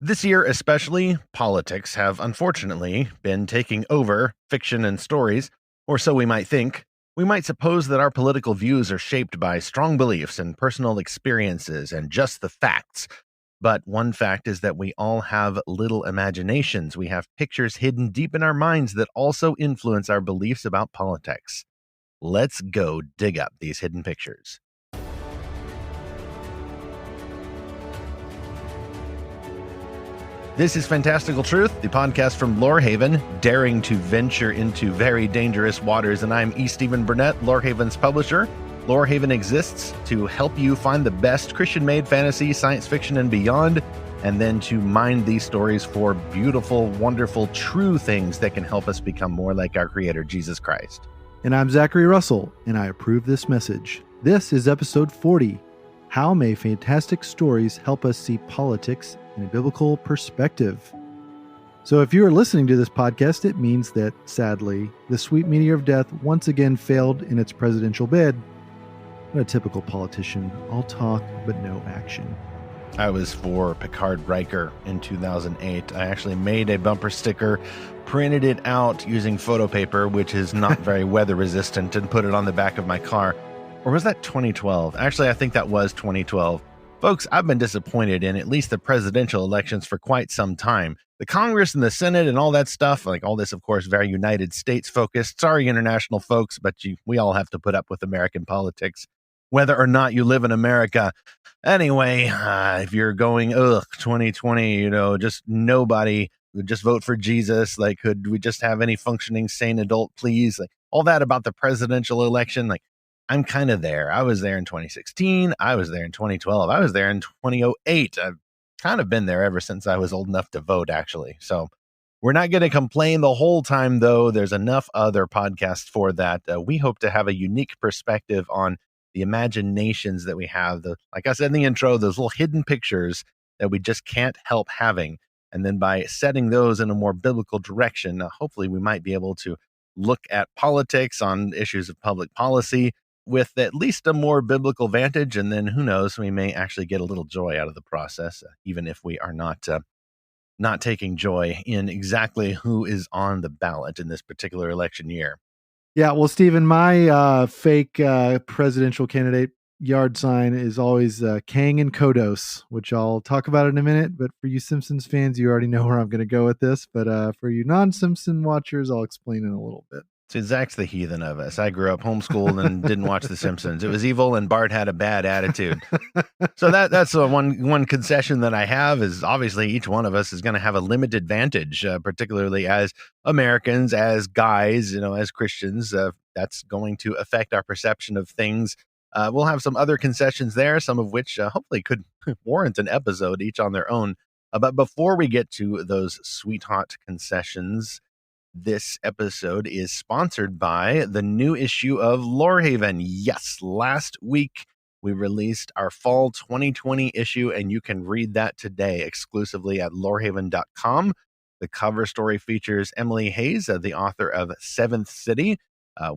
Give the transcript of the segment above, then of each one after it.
This year especially, politics have unfortunately been taking over fiction and stories, or so we might think. We might suppose that our political views are shaped by strong beliefs and personal experiences and just the facts. But one fact is that we all have little imaginations. We have pictures hidden deep in our minds that also influence our beliefs about politics. Let's go dig up these hidden pictures. This is Fantastical Truth, the podcast from Lorehaven, daring to venture into very dangerous waters. And I'm E. Stephen Burnett, Lorehaven's publisher. Lorehaven exists to help you find the best Christian-made fantasy, science fiction, and beyond, and then to mine these stories for beautiful, wonderful, true things that can help us become more like our Creator, Jesus Christ. And I'm Zackary Russell, and I approve this message. This is episode 40. How may fantastic stories help us see politics in a biblical perspective? So if you are listening to this podcast, it means that, sadly, the sweet meteor of death once again failed in its presidential bid. What a typical politician. All talk, but no action. I was for Picard Riker in 2008. I actually made a bumper sticker, printed it out using photo paper, which is not very weather resistant, and put it on the back of my car. Or was that 2012? Actually, I think that was 2012. Folks, I've been disappointed in at least the presidential elections for quite some time. The Congress and the Senate and all that stuff, like all this, of course, very United States focused. Sorry, international folks, but we all have to put up with American politics, whether or not you live in America. Anyway, if you're going, 2020, just nobody would just vote for Jesus. Like, could we just have any functioning sane adult, please? Like all that about the presidential election, like, I'm kind of there. I was there in 2016. I was there in 2012. I was there in 2008. I've kind of been there ever since I was old enough to vote, actually. So we're not going to complain the whole time, though. There's enough other podcasts for that. We hope to have a unique perspective on the imaginations that we have. Like I said in the intro, those little hidden pictures that we just can't help having. And then by setting those in a more biblical direction, hopefully we might be able to look at politics on issues of public policy with at least a more biblical vantage, and then who knows, we may actually get a little joy out of the process, even if we are not taking joy in exactly who is on the ballot in this particular election year. Yeah, well, Stephen, my fake presidential candidate yard sign is always Kang and Kodos, which I'll talk about in a minute. But for you Simpsons fans, you already know where I'm going to go with this. But for you non-Simpson watchers, I'll explain in a little bit. See, Zach's the heathen of us. I grew up homeschooled and didn't watch The Simpsons. It was evil, and Bart had a bad attitude. So that's one concession that I have is obviously each one of us is going to have a limited vantage, particularly as Americans, as guys, as Christians. That's going to affect our perception of things. We'll have some other concessions there, some of which hopefully could warrant an episode each on their own. But before we get to those sweet hot concessions, this episode is sponsored by the new issue of Lorehaven. Yes, last week we released our fall 2020 issue, and you can read that today exclusively at lorehaven.com. The cover story features Emily Hayes, the author of Seventh City.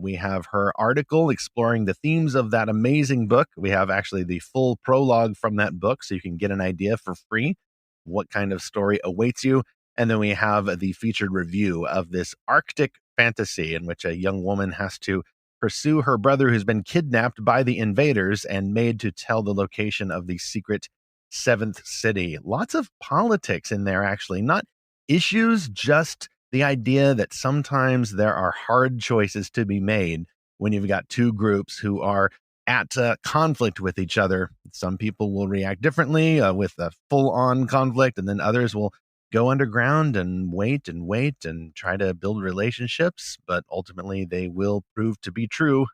We have her article exploring the themes of that amazing book. We have actually the full prologue from that book, so you can get an idea for free what kind of story awaits you. And then we have the featured review of this Arctic fantasy in which a young woman has to pursue her brother who's been kidnapped by the invaders and made to tell the location of the secret seventh city. Lots of politics in there, actually. Not issues, just the idea that sometimes there are hard choices to be made when you've got two groups who are at conflict with each other. Some people will react differently with a full-on conflict, and then others will go underground and wait and try to build relationships, but ultimately they will prove to be true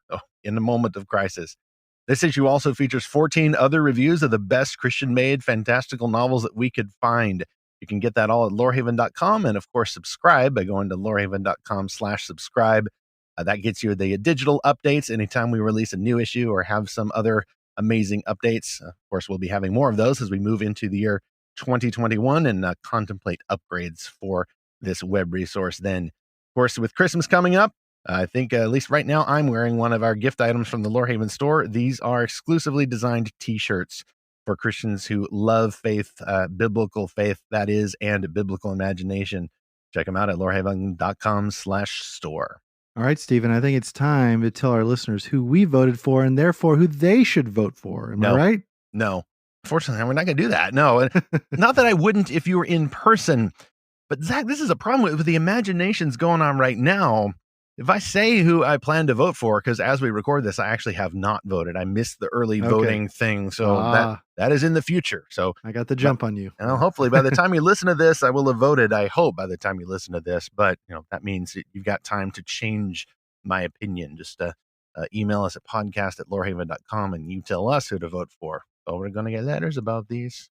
in a moment of crisis. This issue also features 14 other reviews of the best Christian-made fantastical novels that we could find. You can get that all at lorehaven.com, and of course subscribe by going to lorehaven.com/subscribe. That gets you the digital updates anytime we release a new issue or have some other amazing updates. Of course, we'll be having more of those as we move into the year 2021 and contemplate upgrades for this web resource then. Of course, with Christmas coming up, I think at least right now I'm wearing one of our gift items from the Lorehaven Store. These are exclusively designed t-shirts for Christians who love faith, biblical faith, that is, and biblical imagination. Check them out at lorehaven.com/store. All right, Stephen, I think it's time to tell our listeners who we voted for and therefore who they should vote for. Am I right? No. Unfortunately, we're not going to do that. No. Not that I wouldn't if you were in person. But Zach, this is a problem with the imaginations going on right now. If I say who I plan to vote for, because as we record this, I actually have not voted. I missed the early voting thing. So that is in the future. So I got the jump on you. Well, hopefully by the time you listen to this, I will have voted. I hope by the time you listen to this, but that means you've got time to change my opinion. Just email us at podcast@lorehaven.com and you tell us who to vote for. So we're going to get letters about these.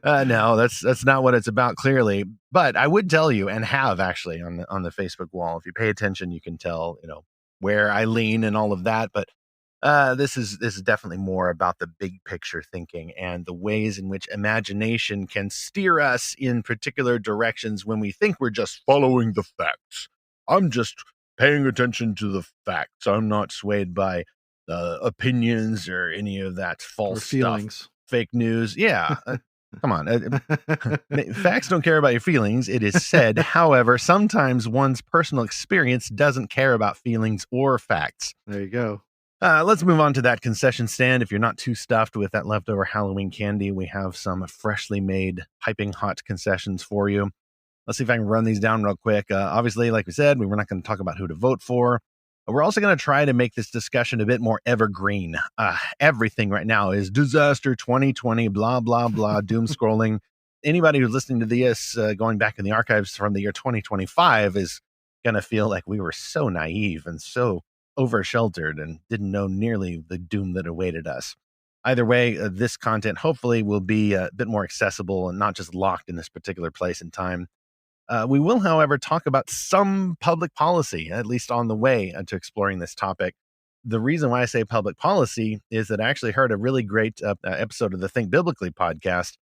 No, that's not what it's about, clearly. But I would tell you, and have actually on the Facebook wall, if you pay attention, you can tell where I lean and all of that. But this is definitely more about the big picture thinking and the ways in which imagination can steer us in particular directions when we think we're just following the facts. I'm just paying attention to the facts. I'm not swayed by opinions or any of that false stuff. Fake news. Yeah. Come on. Facts don't care about your feelings, it is said. However, sometimes one's personal experience doesn't care about feelings or facts. There you go. Let's move on to that concession stand. If you're not too stuffed with that leftover Halloween candy, we have some freshly made, piping hot concessions for you. Let's see if I can run these down real quick. Obviously, like we said, we're not going to talk about who to vote for. We're also going to try to make this discussion a bit more evergreen. Everything right now is disaster 2020, blah, blah, blah, doom scrolling. Anybody who's listening to this going back in the archives from the year 2025 is going to feel like we were so naive and so over-sheltered and didn't know nearly the doom that awaited us. Either way, this content hopefully will be a bit more accessible and not just locked in this particular place and time. We will, however, talk about some public policy, at least on the way to exploring this topic. The reason why I say public policy is that I actually heard a really great episode of the Think Biblically podcast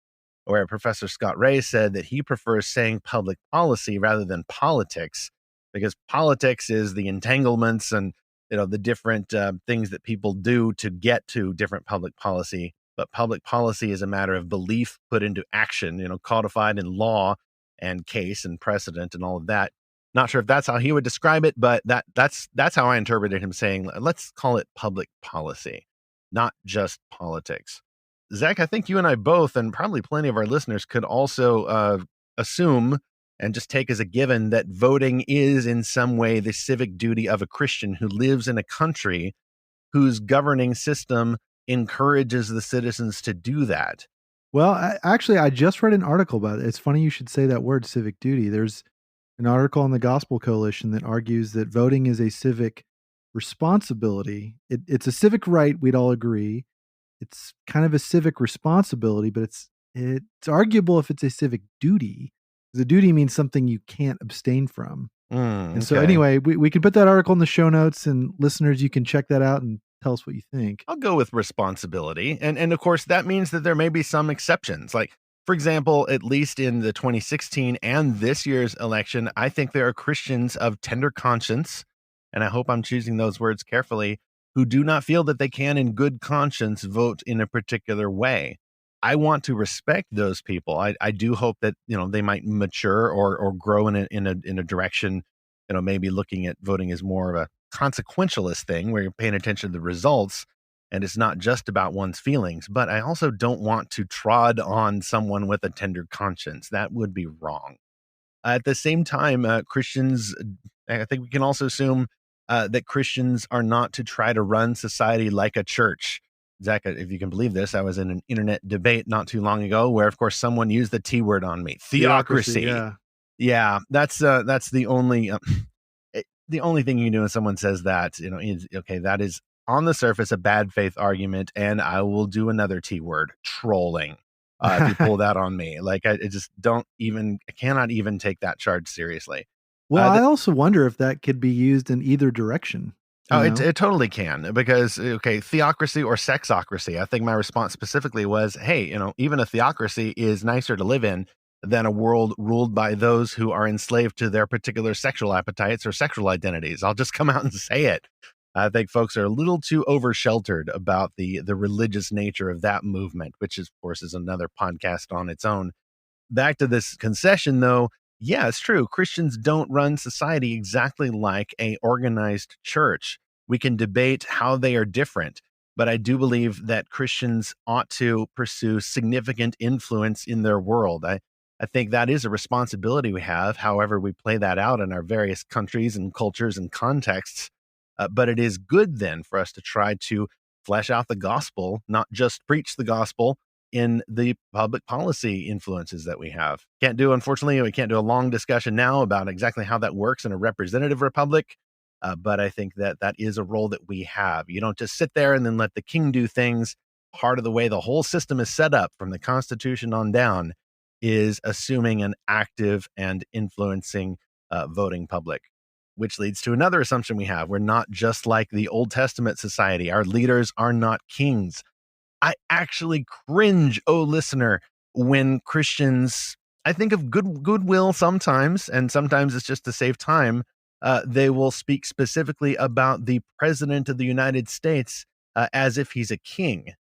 where Professor Scott Ray said that he prefers saying public policy rather than politics, because politics is the entanglements and the different things that people do to get to different public policy. But public policy is a matter of belief put into action, codified in law and case and precedent and all of that. Not sure if that's how he would describe it, but that's how I interpreted him saying, let's call it public policy, not just politics. Zach, I think you and I both, and probably plenty of our listeners, could also assume and just take as a given that voting is in some way the civic duty of a Christian who lives in a country whose governing system encourages the citizens to do that. Well, I just read an article about it. It's funny you should say that word, civic duty. There's an article on the Gospel Coalition that argues that voting is a civic responsibility. It's a civic right, we'd all agree. It's kind of a civic responsibility, but it's arguable if it's a civic duty. The duty means something you can't abstain from. And so anyway, we can put that article in the show notes, and listeners, you can check that out and tell us what you think. I'll go with responsibility. And of course, that means that there may be some exceptions. Like, for example, at least in the 2016 and this year's election, I think there are Christians of tender conscience, and I hope I'm choosing those words carefully, who do not feel that they can in good conscience vote in a particular way. I want to respect those people. I do hope that, they might mature or grow in a direction, maybe looking at voting as more of a consequentialist thing where you're paying attention to the results and it's not just about one's feelings. But I also don't want to trod on someone with a tender conscience. That would be wrong. At the same time, Christians, I think we can also assume that Christians are not to try to run society like a church. Zach, if you can believe this, I was in an internet debate not too long ago where, of course, someone used the T word on me. Theocracy. Yeah, that's the only the only thing you can do when someone says that, is, okay, that is on the surface a bad faith argument, and I will do another T word, trolling. If you pull that on me, like I cannot even take that charge seriously. Well, I also wonder if that could be used in either direction. Oh, it totally can, because, theocracy or sexocracy. I think my response specifically was, hey, even a theocracy is nicer to live in than a world ruled by those who are enslaved to their particular sexual appetites or sexual identities. I'll just come out and say it. I think folks are a little too over-sheltered about the religious nature of that movement, which is, of course, is another podcast on its own. Back to this concession, though, yeah, it's true. Christians don't run society exactly like a organized church. We can debate how they are different, but I do believe that Christians ought to pursue significant influence in their world. I think that is a responsibility we have, however we play that out in our various countries and cultures and contexts. But it is good then for us to try to flesh out the gospel, not just preach the gospel in the public policy influences that we have. Unfortunately, we can't do a long discussion now about exactly how that works in a representative republic. But I think that that is a role that we have. You don't just sit there and then let the king do things. Part of the way the whole system is set up from the Constitution on down is assuming an active and influencing voting public, which leads to another assumption we have. We're not just like the Old Testament society. Our leaders are not kings. I actually cringe, oh listener, when Christians, I think of goodwill sometimes, and sometimes it's just to save time, they will speak specifically about the president of the United States as if he's a king.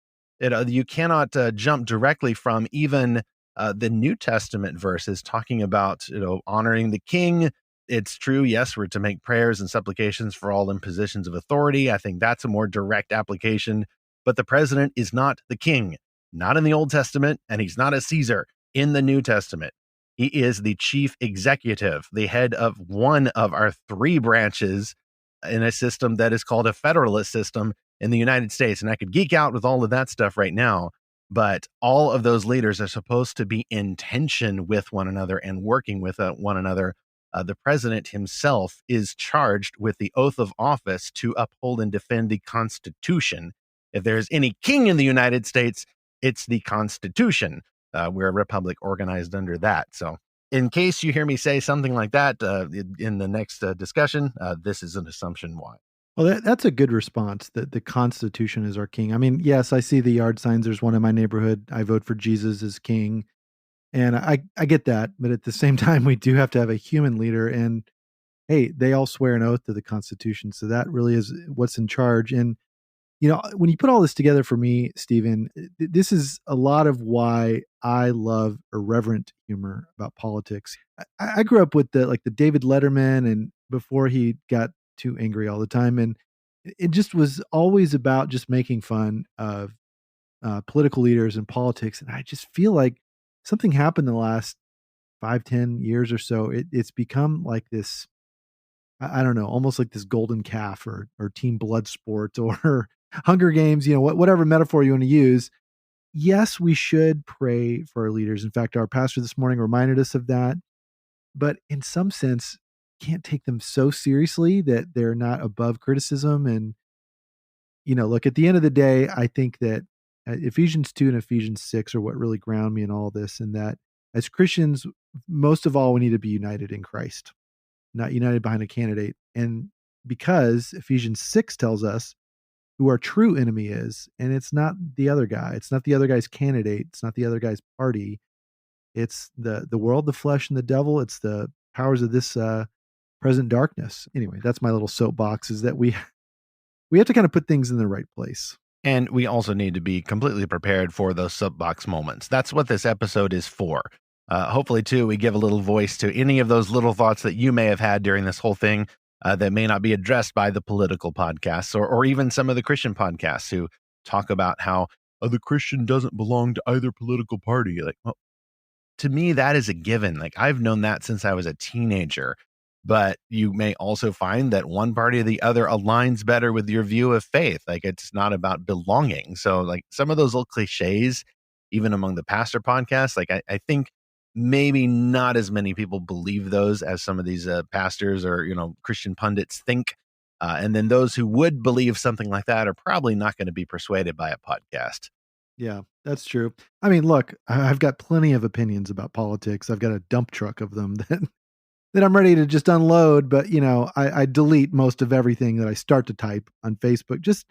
You cannot jump directly from even the New Testament verses talking about honoring the king. It's true, yes, we're to make prayers and supplications for all in positions of authority. I think that's a more direct application. But the president is not the king, not in the Old Testament, and he's not a Caesar in the New Testament. He is the chief executive, the head of one of our three branches in a system that is called a federalist system in the United States. And I could geek out with all of that stuff right now, but all of those leaders are supposed to be in tension with one another and working with one another. The president himself is charged with the oath of office to uphold and defend the Constitution. If there's any king in the United States, it's the Constitution. We're a republic organized under that. So in case you hear me say something like that in the next discussion, this is an assumption why. Well, that's a good response, that the Constitution is our king. I mean, yes, I see the yard signs. There's one in my neighborhood. I vote for Jesus as king. And I get that. But at the same time, we do have to have a human leader. And hey, they all swear an oath to the Constitution. So that really is what's in charge. And when you put all this together for me, Stephen, this is a lot of why I love irreverent humor about politics. I grew up with the David Letterman, and before he got too angry all the time, and it just was always about just making fun of political leaders and politics. And I just feel like something happened in the last 5-10 years or so. It's become like this, I don't know, almost like this golden calf or team blood sport or Hunger Games, whatever metaphor you want to use. Yes, we should pray for our leaders. In fact, our pastor this morning reminded us of that. But in some sense, can't take them so seriously that they're not above criticism. And, look, at the end of the day, I think that Ephesians 2 and Ephesians 6 are what really ground me in all this. And that as Christians, most of all, we need to be united in Christ, not united behind a candidate. And because Ephesians 6 tells us who our true enemy is, and it's not the other guy. It's not the other guy's candidate. It's not the other guy's party. It's the world, the flesh, and the devil. It's the powers of this present darkness. Anyway, that's my little soapbox, is that we have to kind of put things in the right place. And we also need to be completely prepared for those soapbox moments. That's what this episode is for. Hopefully, too, we give a little voice to any of those little thoughts that you may have had during this whole thing that may not be addressed by the political podcasts or even some of the Christian podcasts who talk about how the Christian doesn't belong to either political party. Like, well, to me, that is a given. Like, I've known that since I was a teenager. But you may also find that one party or the other aligns better with your view of faith. Like, it's not about belonging. So, like, some of those little cliches, even among the pastor podcasts, like, I think maybe not as many people believe those as some of these pastors or, Christian pundits think. And then those who would believe something like that are probably not going to be persuaded by a podcast. Yeah, that's true. I mean, look, I've got plenty of opinions about politics. I've got a dump truck of them that I'm ready to just unload. But, I delete most of everything that I start to type on Facebook.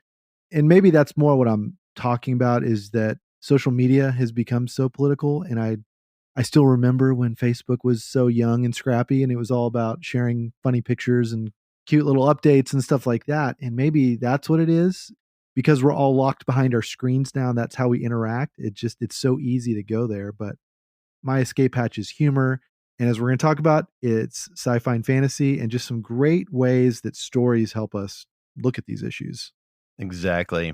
And maybe that's more what I'm talking about, is that social media has become so political. And I still remember when Facebook was so young and scrappy, and it was all about sharing funny pictures and cute little updates and stuff like that. And maybe that's what it is, because we're all locked behind our screens now. That's how we interact. It's so easy to go there. But my escape hatch is humor. And as we're going to talk about, it's sci-fi and fantasy, and just some great ways that stories help us look at these issues. Exactly.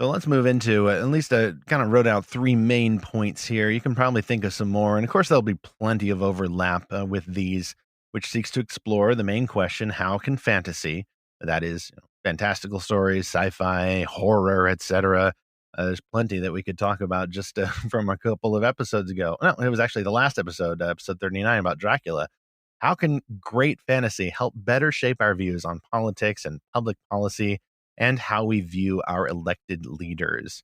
So let's move into at least kind of wrote out 3 main points here. You can probably think of some more. And of course, there'll be plenty of overlap with these, which seeks to explore the main question: how can fantasy, that is, fantastical stories, sci-fi, horror, etc. There's plenty that we could talk about just from a couple of episodes ago. No, it was actually the last episode, episode 39, about Dracula. How can great fantasy help better shape our views on politics and public policy, and how we view our elected leaders?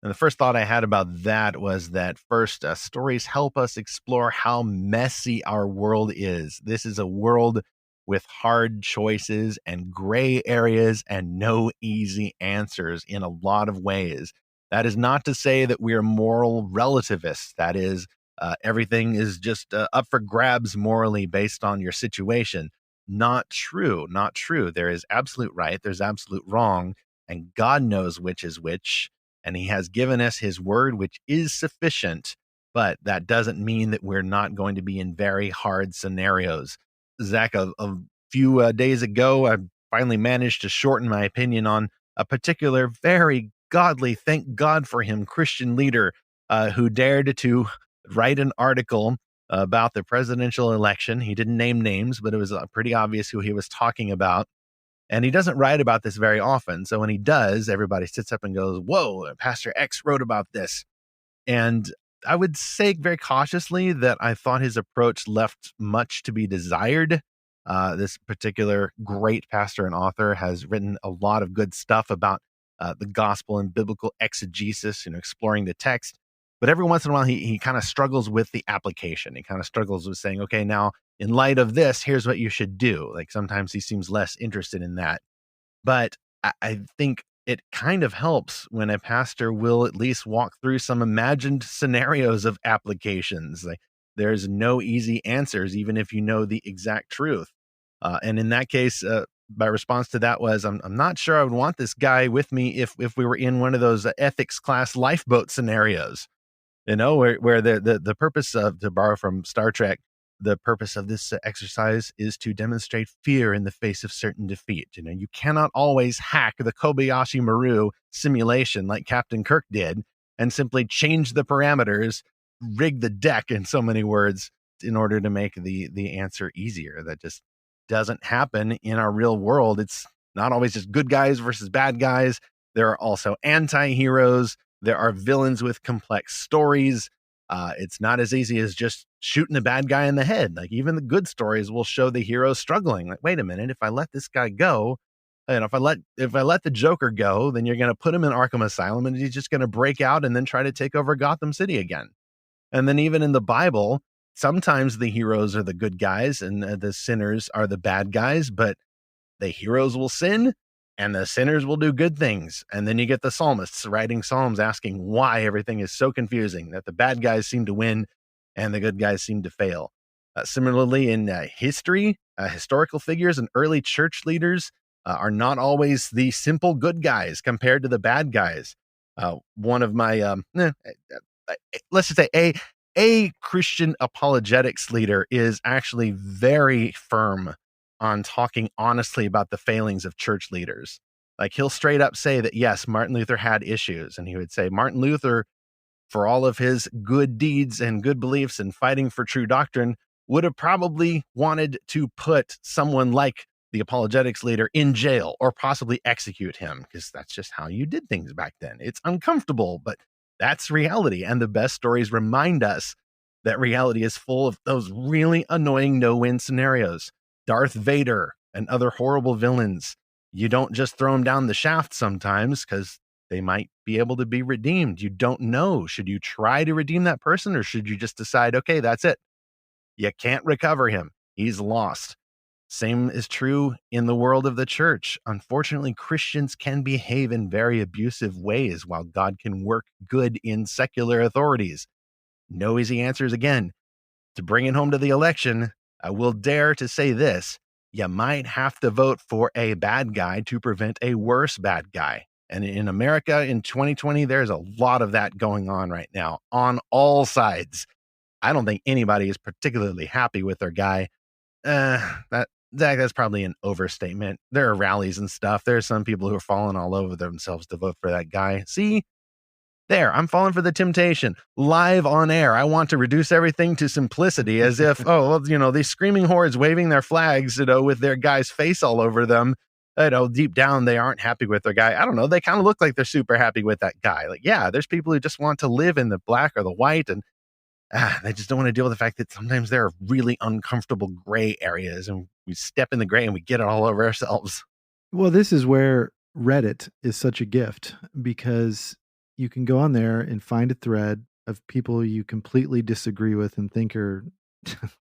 And the first thought I had about that was that first, stories help us explore how messy our world is. This is a world with hard choices and gray areas and no easy answers in a lot of ways. That is not to say that we are moral relativists. That is, everything is just up for grabs morally based on your situation. Not true. Not true. There is absolute right. There's absolute wrong. And God knows which is which. And he has given us his word, which is sufficient. But that doesn't mean that we're not going to be in very hard scenarios. Zach, a few days ago, I finally managed to shorten my opinion on a particular very godly, thank God for him, Christian leader who dared to write an article about the presidential election. He didn't name names, but it was pretty obvious who he was talking about. And he doesn't write about this very often. So when he does, everybody sits up and goes, whoa, Pastor X wrote about this. And I would say very cautiously that I thought his approach left much to be desired. This particular great pastor and author has written a lot of good stuff about the gospel and biblical exegesis, exploring the text. But every once in a while, he kind of struggles with the application. He kind of struggles with saying, okay, now in light of this, here's what you should do. Like sometimes he seems less interested in that. But I think it kind of helps when a pastor will at least walk through some imagined scenarios of applications. Like there's no easy answers, even if you know the exact truth. And in that case, my response to that was, I'm not sure I would want this guy with me if we were in one of those ethics class lifeboat scenarios. Where the purpose of, to borrow from Star Trek, the purpose of this exercise is to demonstrate fear in the face of certain defeat. You cannot always hack the Kobayashi Maru simulation like Captain Kirk did and simply change the parameters, rig the deck, in so many words, in order to make the answer easier. That just doesn't happen in our real world. It's not always just good guys versus bad guys. There are also anti-heroes. There are villains with complex stories. It's not as easy as just shooting the bad guy in the head. Like even the good stories will show the hero struggling. Like, wait a minute, if I let this guy go, and if I let the Joker go, then you're going to put him in Arkham Asylum and he's just going to break out and then try to take over Gotham City again. And then even in the Bible, sometimes the heroes are the good guys and the sinners are the bad guys, but the heroes will sin and the sinners will do good things. And then you get the psalmists writing psalms asking why everything is so confusing, that the bad guys seem to win and the good guys seem to fail. Similarly, in history, historical figures and early church leaders are not always the simple good guys compared to the bad guys. One of my, let's just say a Christian apologetics leader is actually very firm on talking honestly about the failings of church leaders. Like he'll straight up say that, yes, Martin Luther had issues. And he would say Martin Luther, for all of his good deeds and good beliefs and fighting for true doctrine, would have probably wanted to put someone like the apologetics leader in jail or possibly execute him, because that's just how you did things back then. It's uncomfortable, but that's reality. And the best stories remind us that reality is full of those really annoying no-win scenarios. Darth Vader and other horrible villains. You don't just throw them down the shaft sometimes because they might be able to be redeemed. You don't know. Should you try to redeem that person, or should you just decide, okay, that's it? You can't recover him. He's lost. Same is true in the world of the church. Unfortunately, Christians can behave in very abusive ways while God can work good in secular authorities. No easy answers again. To bring it home to the election, I will dare to say this: you might have to vote for a bad guy to prevent a worse bad guy. And in America in 2020, there's a lot of that going on right now on all sides. I don't think anybody is particularly happy with their guy. That's probably an overstatement. There are rallies and stuff. There are some people who are falling all over themselves to vote for that guy. See, there, I'm falling for the temptation. Live on air, I want to reduce everything to simplicity, as if, these screaming hordes waving their flags, with their guy's face all over them. Deep down, they aren't happy with their guy. I don't know. They kind of look like they're super happy with that guy. Like, yeah, there's people who just want to live in the black or the white, and they just don't want to deal with the fact that sometimes there are really uncomfortable gray areas, and we step in the gray and we get it all over ourselves. Well, this is where Reddit is such a gift, because you can go on there and find a thread of people you completely disagree with and think are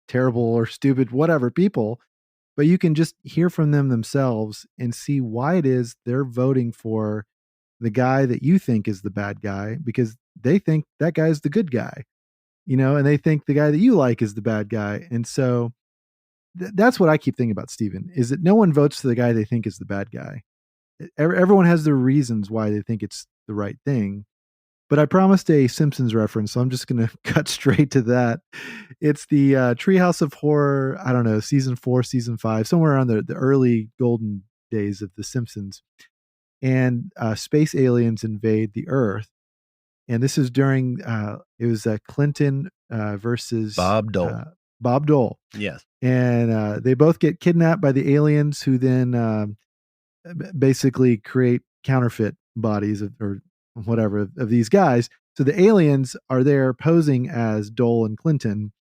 terrible or stupid, whatever people, but you can just hear from them themselves and see why it is they're voting for the guy that you think is the bad guy, because they think that guy's the good guy, and they think the guy that you like is the bad guy. And so that's what I keep thinking about, Stephen, is that no one votes for the guy they think is the bad guy. Everyone has their reasons why they think it's the right thing. But I promised a Simpsons reference, so I'm just going to cut straight to that. It's the Treehouse of Horror, I don't know, season 4, season 5, somewhere around the early golden days of The Simpsons. And space aliens invade the Earth. And this is during, it was Clinton versus Bob Dole. Bob Dole. Yes. And they both get kidnapped by the aliens, who then basically create counterfeit bodies or whatever of these guys. So the aliens are there posing as Dole and Clinton.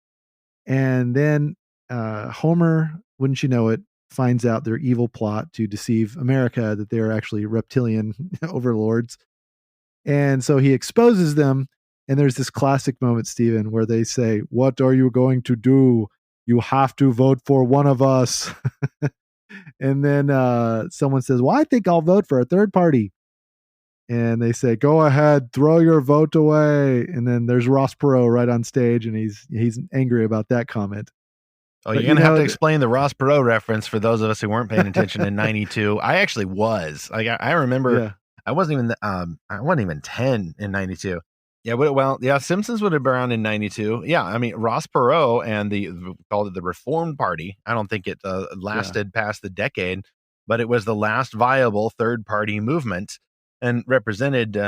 And then Homer, wouldn't you know it, finds out their evil plot to deceive America, that they're actually reptilian overlords. And so he exposes them. And there's this classic moment, Stephen, where they say, "What are you going to do? You have to vote for one of us." And then someone says, "Well, I think I'll vote for a third party." And they say, "Go ahead, throw your vote away." And then there's Ross Perot right on stage, and he's angry about that comment. Oh, you're going to have to explain the Ross Perot reference for those of us who weren't paying attention in 92. I actually was. Like, I remember I wasn't even 10 in 92. Yeah, Simpsons would have been around in 92. Yeah, I mean, Ross Perot and called it the Reformed Party. I don't think it lasted past the decade, but it was the last viable third-party movement and represented,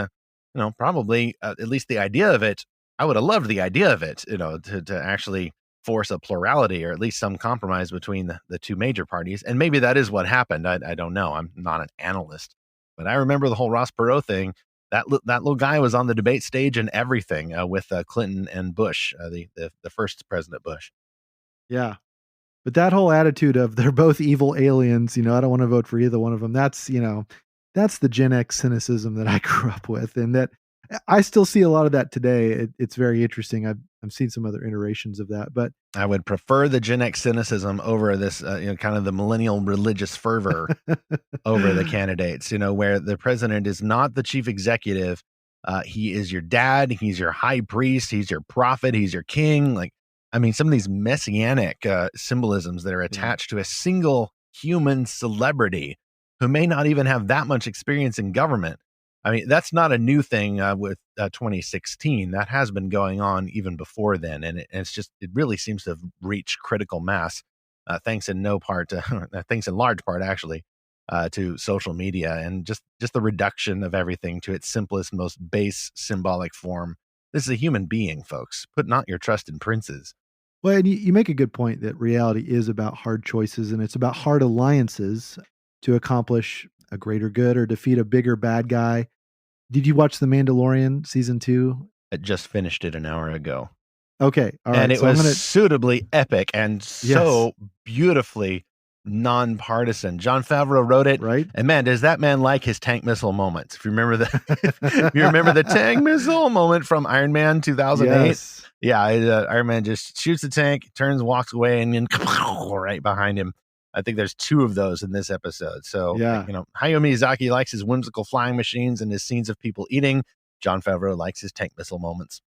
probably at least the idea of it. I would have loved the idea of it, to actually force a plurality or at least some compromise between the two major parties. And maybe that is what happened. I don't know. I'm not an analyst, but I remember the whole Ross Perot thing. That little guy was on the debate stage and everything with Clinton and Bush, the first President Bush. Yeah. But that whole attitude of they're both evil aliens, I don't want to vote for either one of them. That's the Gen X cynicism that I grew up with. And that I still see a lot of that today. It's very interesting. I've seen some other iterations of that, but I would prefer the Gen X cynicism over this, kind of the millennial religious fervor over the candidates, where the president is not the chief executive. He is your dad. He's your high priest. He's your prophet. He's your king. Like, I mean, some of these messianic symbolisms that are attached to a single human celebrity who may not even have that much experience in government. I mean, that's not a new thing with 2016. That has been going on even before then. And it really seems to have reached critical mass, thanks in large part, actually, to social media and just the reduction of everything to its simplest, most base symbolic form. This is a human being, folks. Put not your trust in princes. Well, and you make a good point that reality is about hard choices, and it's about hard alliances to accomplish a greater good or defeat a bigger bad guy. Did you watch The Mandalorian season 2? I just finished it an hour ago. Okay. All right. And it was suitably epic and so beautifully nonpartisan. Jon Favreau wrote it. Right. And man, does that man like his tank missile moments? If you remember the tank missile moment from Iron Man 2008. Yes. Yeah. Iron Man just shoots the tank, turns, walks away, and then right behind him. I think there's 2 of those in this episode. So, Hayao Miyazaki likes his whimsical flying machines and his scenes of people eating. Jon Favreau likes his tank missile moments.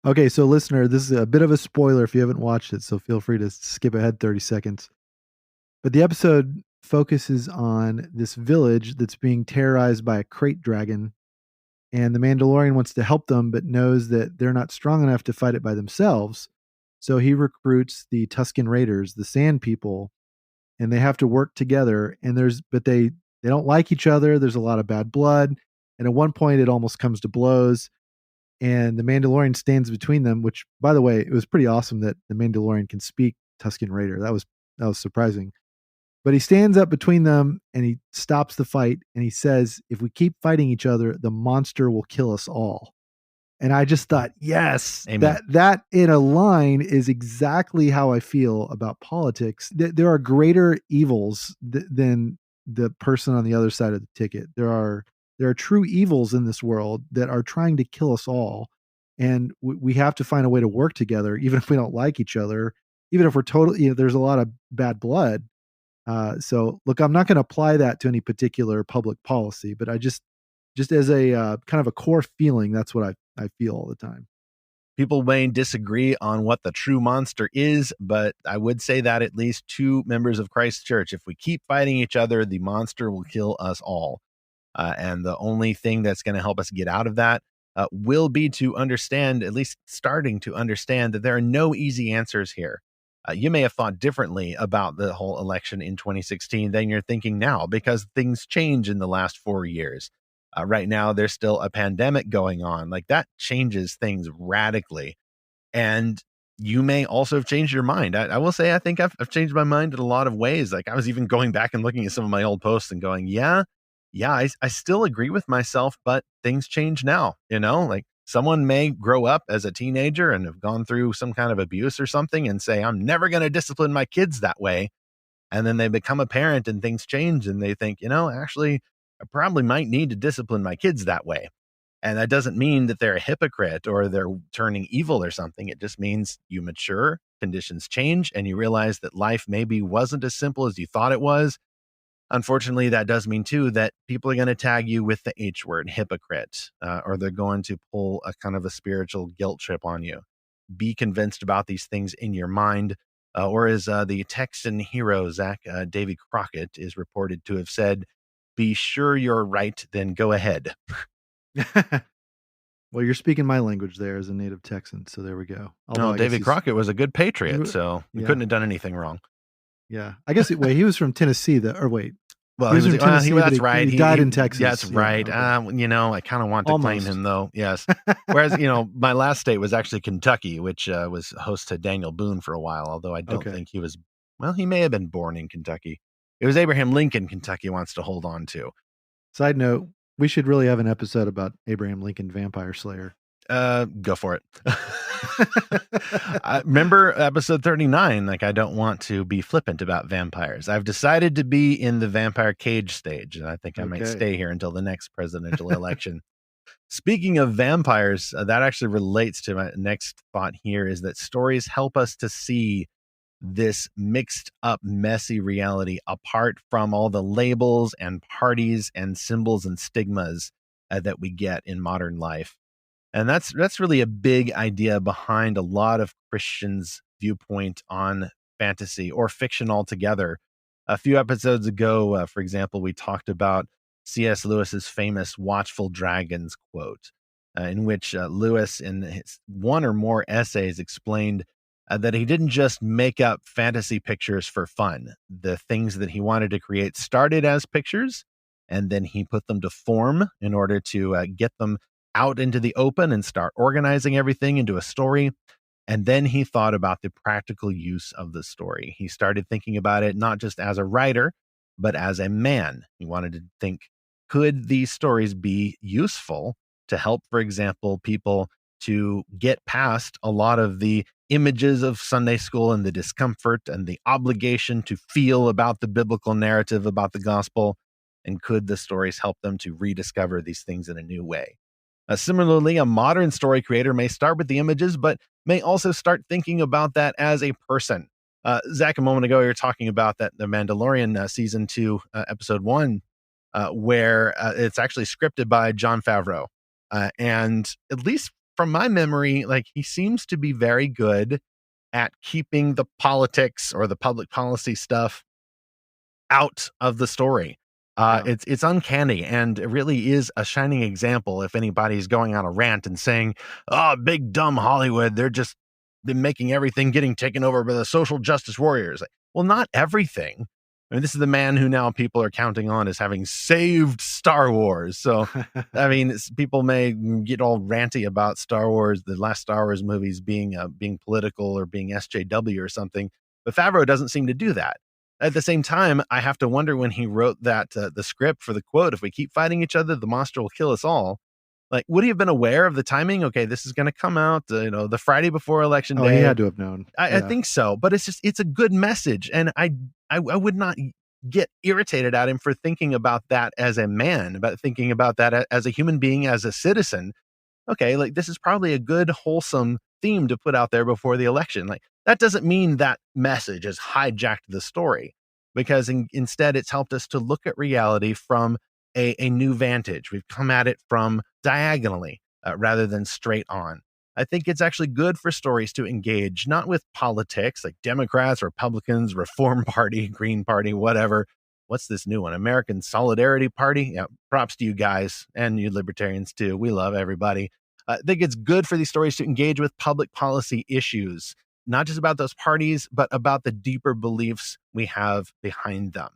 Okay, so listener, this is a bit of a spoiler if you haven't watched it, so feel free to skip ahead 30 seconds. But the episode focuses on this village that's being terrorized by a crate dragon. And the Mandalorian wants to help them, but knows that they're not strong enough to fight it by themselves. So he recruits the Tusken Raiders, the Sand People, and they have to work together. And they don't like each other. There's a lot of bad blood. And at one point, it almost comes to blows. And the Mandalorian stands between them, which, by the way, it was pretty awesome that the Mandalorian can speak Tusken Raider. That was surprising. But he stands up between them and he stops the fight and he says, if we keep fighting each other, the monster will kill us all. And I just thought, yes, Amen. that in a line is exactly how I feel about politics. There are greater evils than the person on the other side of the ticket. There are true evils in this world that are trying to kill us all. And we have to find a way to work together, even if we don't like each other, even if we're totally, there's a lot of bad blood. So look, I'm not going to apply that to any particular public policy, but I just as a kind of a core feeling, that's what I feel all the time. People may disagree on what the true monster is, but I would say that at least two members of Christ's church, if we keep fighting each other, the monster will kill us all. And the only thing that's going to help us get out of that will be to understand, at least starting to understand, that there are no easy answers here. You may have thought differently about the whole election in 2016 than you're thinking now, because things change in the last 4 years. Right now, there's still a pandemic going on. Like, that changes things radically. And you may also have changed your mind. I will say, I think I've changed my mind in a lot of ways. Like, I was even going back and looking at some of my old posts and going, yeah, I still agree with myself, but things change now. Like, someone may grow up as a teenager and have gone through some kind of abuse or something and say, I'm never going to discipline my kids that way. And then they become a parent and things change and they think, actually, I probably might need to discipline my kids that way. And that doesn't mean that they're a hypocrite or they're turning evil or something. It just means you mature, conditions change, and you realize that life maybe wasn't as simple as you thought it was. Unfortunately, that does mean, too, that people are going to tag you with the H word, hypocrite, or they're going to pull a kind of a spiritual guilt trip on you. Be convinced about these things in your mind. Or as the Texan hero, Davy Crockett, is reported to have said, be sure you're right, then go ahead. Well, you're speaking my language there as a native Texan, so there we go. No, Davy Crockett was a good patriot, so we couldn't have done anything wrong. Yeah, I guess he was from Tennessee. Well, that's right. He died in Texas. That's right. Okay. I kind of want to claim him, though. Yes. Whereas, my last state was actually Kentucky, which was host to Daniel Boone for a while, although I don't think he was, he may have been born in Kentucky. It was Abraham Lincoln Kentucky wants to hold on to. Side note, we should really have an episode about Abraham Lincoln Vampire Slayer. Go for it. I remember episode 39. Like, I don't want to be flippant about vampires. I've decided to be in the vampire cage stage, and I think I might stay here until the next presidential election. Speaking of vampires, that actually relates to my next thought here, is that stories help us to see this mixed up, messy reality apart from all the labels and parties and symbols and stigmas that we get in modern life. And that's really a big idea behind a lot of Christians' viewpoint on fantasy or fiction altogether. A few episodes ago, for example, we talked about C.S. Lewis's famous Watchful Dragons quote, in which Lewis, in his one or more essays, explained that he didn't just make up fantasy pictures for fun. The things that he wanted to create started as pictures, and then he put them to form in order to get them out into the open and start organizing everything into a story. And then he thought about the practical use of the story. He started thinking about it not just as a writer, but as a man. He wanted to think, could these stories be useful to help, for example, people to get past a lot of the images of Sunday school and the discomfort and the obligation to feel about the biblical narrative about the gospel? And could the stories help them to rediscover these things in a new way? Similarly, a modern story creator may start with the images, but may also start thinking about that as a person. Zach, a moment ago, you were talking about that the Mandalorian season 2, episode 1, where it's actually scripted by Jon Favreau. And at least from my memory, like, he seems to be very good at keeping the politics or the public policy stuff out of the story. Yeah. It's uncanny, and it really is a shining example. If anybody's going on a rant and saying, "Oh, big dumb Hollywood, they're just been making everything getting taken over by the social justice warriors." Like, well, not everything. I mean, this is the man who now people are counting on as having saved Star Wars. So, I mean, people may get all ranty about Star Wars, the last Star Wars movies being political or being SJW or something, but Favreau doesn't seem to do that. At the same time, I have to wonder when he wrote that the script for the quote, "If we keep fighting each other, the monster will kill us all." Like, would he have been aware of the timing? Okay, this is going to come out, the Friday before election day. Oh, he had to have known. I think so, but it's a good message, and I would not get irritated at him for thinking about that as a man, about thinking about that as a human being, as a citizen. Okay, like, this is probably a good, wholesome theme to put out there before the election. Like, that doesn't mean that message has hijacked the story, because instead it's helped us to look at reality from a new vantage. We've come at it from diagonally rather than straight on. I think it's actually good for stories to engage, not with politics like Democrats, Republicans, Reform Party, Green Party, whatever. What's this new one? American Solidarity Party? Yeah, props to you guys and you libertarians too. We love everybody. I think it's good for these stories to engage with public policy issues, not just about those parties, but about the deeper beliefs we have behind them.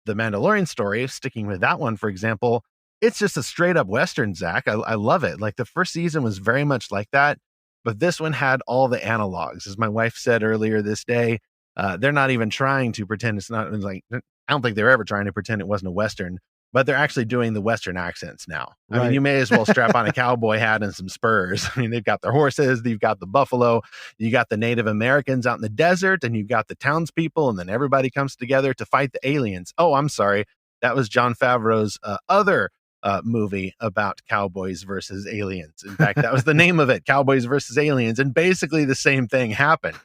The Mandalorian story, sticking with that one, for example, it's just a straight up Western, Zach. I love it. Like, the first season was very much like that, but this one had all the analogs. As my wife said earlier this day, they're not even trying to pretend it's not, like, I don't think they're ever trying to pretend it wasn't a Western, but they're actually doing the Western accents now. I mean, Right. you may as well strap on a cowboy hat and some spurs. I mean, they've got their horses, you've got the buffalo, you got the Native Americans out in the desert, and you've got the townspeople, and then everybody comes together to fight the aliens. Oh, I'm sorry. That was Jon Favreau's other movie about cowboys versus aliens. In fact, that was the name of it, Cowboys versus Aliens. And basically the same thing happened.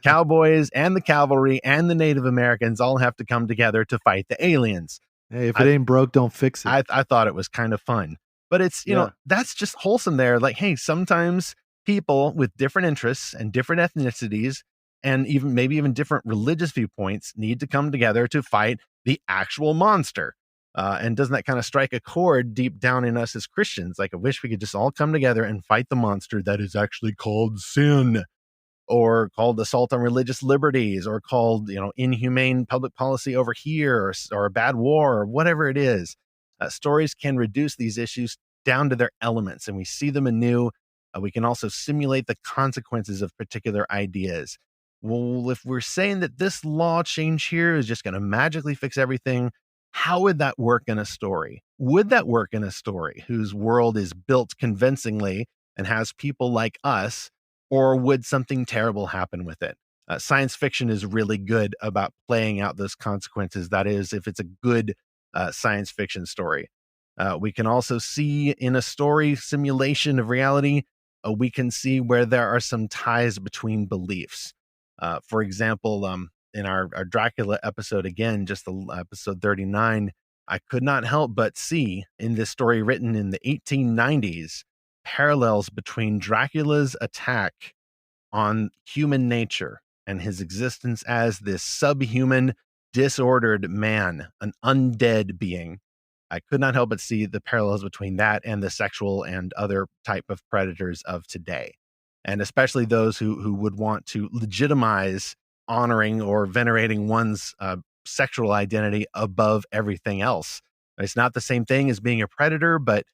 Cowboys and the cavalry and the Native Americans all have to come together to fight the aliens. Hey, if it ain't broke, don't fix it. I thought it was kind of fun, but it's, that's just wholesome there. Like, hey, sometimes people with different interests and different ethnicities and maybe even different religious viewpoints need to come together to fight the actual monster. And doesn't that kind of strike a chord deep down in us as Christians? Like, I wish we could just all come together and fight the monster that is actually called sin, or called assault on religious liberties, or called, inhumane public policy over here, or a bad war, or whatever it is. Stories can reduce these issues down to their elements, and we see them anew. We can also simulate the consequences of particular ideas. Well, if we're saying that this law change here is just going to magically fix everything, how would that work in a story? Would that work in a story whose world is built convincingly and has people like us, or would something terrible happen with it? Science fiction is really good about playing out those consequences. That is, if it's a good science fiction story. We can also see in a story simulation of reality, we can see where there are some ties between beliefs. For example, in our Dracula episode, again, just the episode 39, I could not help but see in this story written in the 1890s parallels between Dracula's attack on human nature and his existence as this subhuman, disordered man, an undead being. I could not help but see the parallels between that and the sexual and other type of predators of today. And especially those who would want to legitimize honoring or venerating one's sexual identity above everything else. It's not the same thing as being a predator, but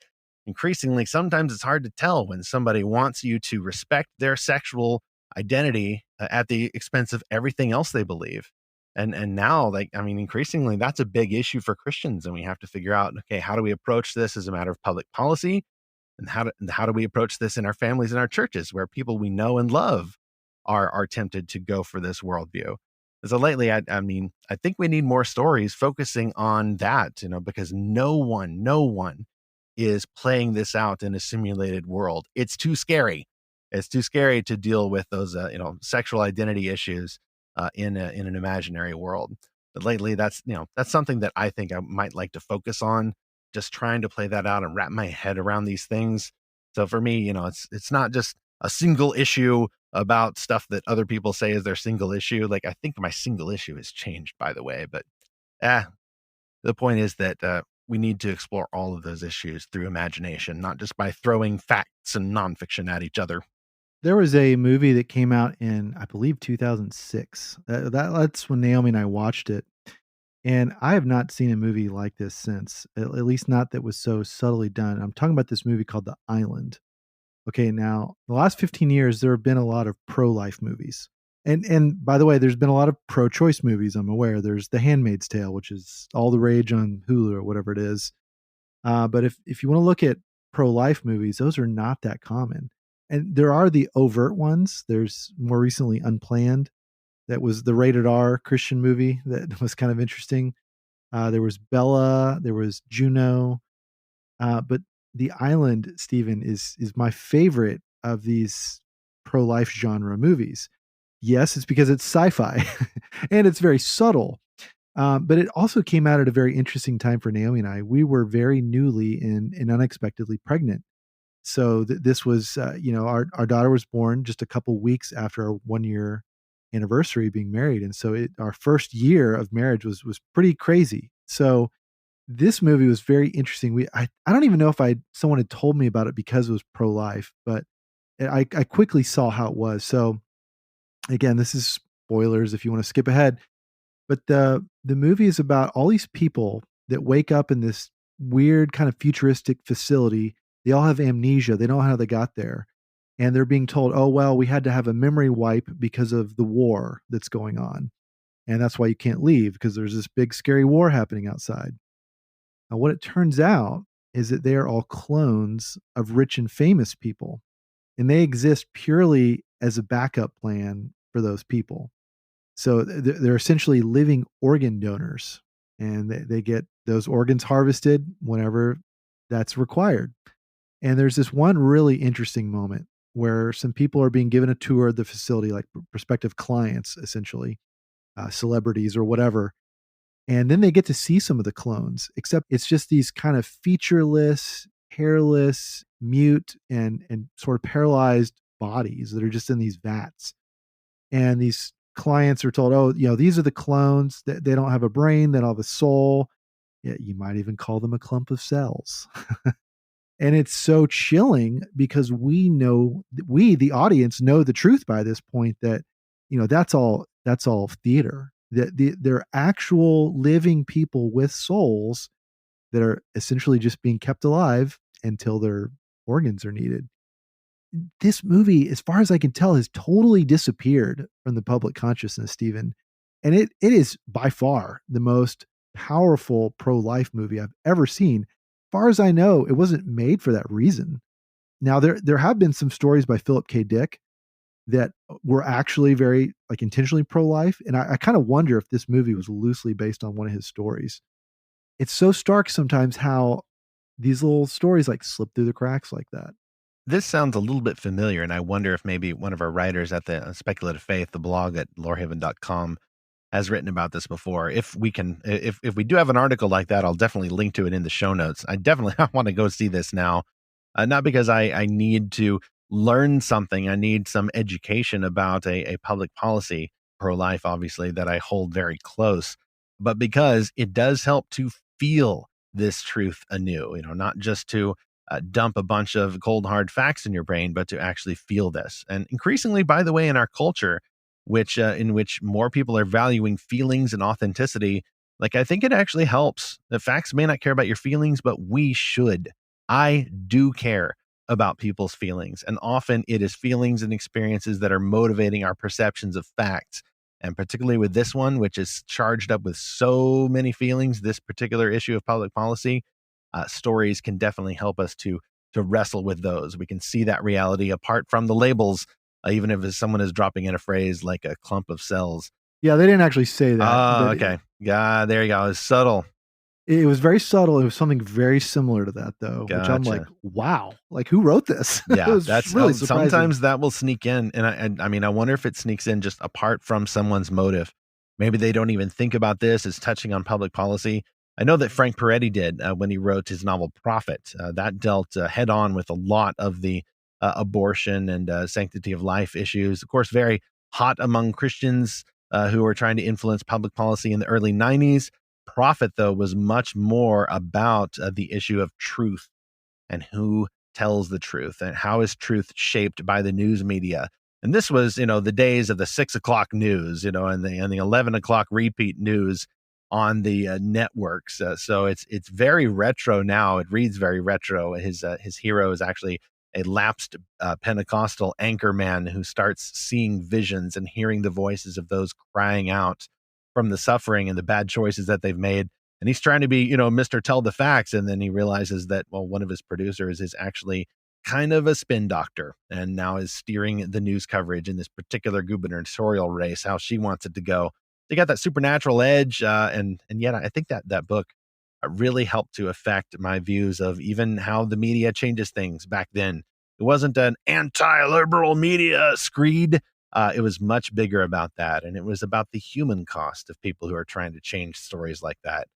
increasingly, sometimes it's hard to tell when somebody wants you to respect their sexual identity at the expense of everything else they believe. And now, increasingly, that's a big issue for Christians, and we have to figure out, okay, how do we approach this as a matter of public policy, and how do we approach this in our families and our churches, where people we know and love are tempted to go for this worldview. So lately, I think we need more stories focusing on that, because no one is playing this out in a simulated world. It's too scary. It's too scary to deal with those, sexual identity issues in an imaginary world. But lately, that's something that I think I might like to focus on, just trying to play that out and wrap my head around these things. So for me, it's not just a single issue about stuff that other people say is their single issue. Like, I think my single issue has changed, by the way, but The point is that we need to explore all of those issues through imagination, not just by throwing facts and nonfiction at each other. There was a movie that came out in, I believe, 2006. That's when Naomi and I watched it. And I have not seen a movie like this since, at least not that was so subtly done. I'm talking about this movie called The Island. Okay, now, the last 15 years, there have been a lot of pro-life movies. And by the way, there's been a lot of pro-choice movies, I'm aware. There's The Handmaid's Tale, which is all the rage on Hulu or whatever it is. But if you want to look at pro-life movies, those are not that common. And there are the overt ones. There's more recently Unplanned. That was the rated R Christian movie that was kind of interesting. There was Bella, there was Juno, but The Island, Stephen, is my favorite of these pro-life genre movies. Yes, it's because it's sci-fi and it's very subtle. But it also came out at a very interesting time for Naomi and I. We were very newly and unexpectedly pregnant. So this was, our daughter was born just a couple weeks after our 1-year anniversary being married. And so our first year of marriage was pretty crazy. So this movie was very interesting. I don't even know if someone had told me about it because it was pro-life, but I quickly saw how it was. So again, this is spoilers if you want to skip ahead. But the movie is about all these people that wake up in this weird kind of futuristic facility. They all have amnesia. They don't know how they got there. And they're being told, oh, well, we had to have a memory wipe because of the war that's going on. And that's why you can't leave, because there's this big scary war happening outside. Now, what it turns out is that they are all clones of rich and famous people. And they exist purely as a backup plan for those people. So they're essentially living organ donors. And they get those organs harvested whenever that's required. And there's this one really interesting moment where some people are being given a tour of the facility, like prospective clients, essentially, celebrities or whatever. And then they get to see some of the clones, except it's just these kind of featureless, hairless, mute, and sort of paralyzed bodies that are just in these vats. And these clients are told, oh, these are the clones. They don't have a brain. They don't have a soul. Yeah, you might even call them a clump of cells. And it's so chilling because we, the audience, know the truth by this point that, that's all theater. That they're actual living people with souls that are essentially just being kept alive until their organs are needed. This movie, as far as I can tell, has totally disappeared from the public consciousness, Stephen. And it is by far the most powerful pro-life movie I've ever seen. Far as I know, it wasn't made for that reason. Now, there have been some stories by Philip K. Dick that were actually very intentionally pro-life. And I kind of wonder if this movie was loosely based on one of his stories. It's so stark sometimes how these little stories slip through the cracks like that. This sounds a little bit familiar, and I wonder if maybe one of our writers at the Speculative Faith, the blog at lorehaven.com, has written about this before. If we do have an article like that, I'll definitely link to it in the show notes. I definitely want to go see this now, not because I need to learn something. I need some education about a public policy, pro-life, obviously, that I hold very close, but because it does help to feel this truth anew, not just to dump a bunch of cold, hard facts in your brain, but to actually feel this. And increasingly, by the way, in our culture, in which more people are valuing feelings and authenticity, I think it actually helps. The facts may not care about your feelings, but we should. I do care about people's feelings. And often it is feelings and experiences that are motivating our perceptions of facts. And particularly with this one, which is charged up with so many feelings, this particular issue of public policy, stories can definitely help us to wrestle with those. We can see that reality apart from the labels, even if someone is dropping in a phrase like a clump of cells. Yeah, they didn't actually say that. Oh, okay. Yeah, there you go. It's subtle. It was very subtle. It was something very similar to that, though, Gotcha. Which I'm like, wow, who wrote this? Yeah, that's really surprising. Sometimes that will sneak in. And I mean, I wonder if it sneaks in just apart from someone's motive. Maybe they don't even think about this as touching on public policy. I know that Frank Peretti did when he wrote his novel Prophet. That dealt head on with a lot of the abortion and sanctity of life issues. Of course, very hot among Christians who were trying to influence public policy in the early 90s. Prophet, though, was much more about the issue of truth and who tells the truth and how is truth shaped by the news media. And this was, the days of the 6 o'clock news, and the 11 o'clock repeat news on the networks. So it's very retro now. It reads very retro. His hero is actually a lapsed Pentecostal anchor man who starts seeing visions and hearing the voices of those crying out from the suffering and the bad choices that they've made. And he's trying to be, Mr. Tell the Facts. And then he realizes that, well, one of his producers is actually kind of a spin doctor and now is steering the news coverage in this particular gubernatorial race, how she wants it to go. They got that supernatural edge. And yet I think that book really helped to affect my views of even how the media changes things back then. It wasn't an anti-liberal media screed. It was much bigger about that. And it was about the human cost of people who are trying to change stories like that.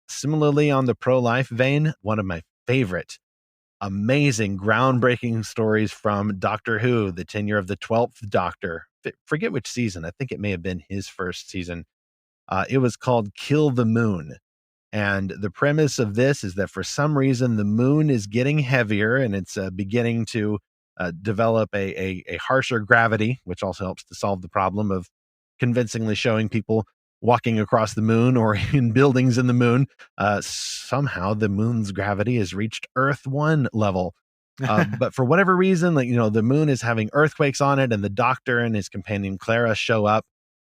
Similarly, on the pro-life vein, one of my favorite, amazing, groundbreaking stories from Doctor Who, the tenure of the 12th Doctor. Forget which season. I think it may have been his first season. It was called Kill the Moon. And the premise of this is that for some reason, the moon is getting heavier and it's beginning to develop a harsher gravity, which also helps to solve the problem of convincingly showing people walking across the moon or in buildings in the moon. Somehow the moon's gravity has reached Earth 1 level. But for whatever reason, the moon is having earthquakes on it, and the Doctor and his companion Clara show up.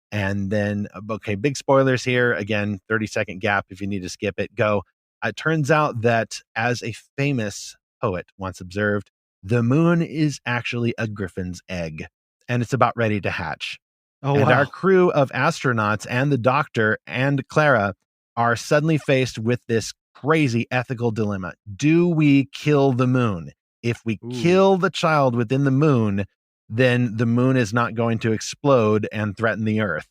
And then, okay, big spoilers here. Again, 30-second gap. If you need to skip it, go. It turns out that, as a famous poet once observed, the moon is actually a griffin's egg, and it's about ready to hatch. Oh, and wow. our crew of astronauts and the Doctor and Clara are suddenly faced with this crazy ethical dilemma. Do we kill the moon? If we kill the child within the moon, then the moon is not going to explode and threaten the Earth.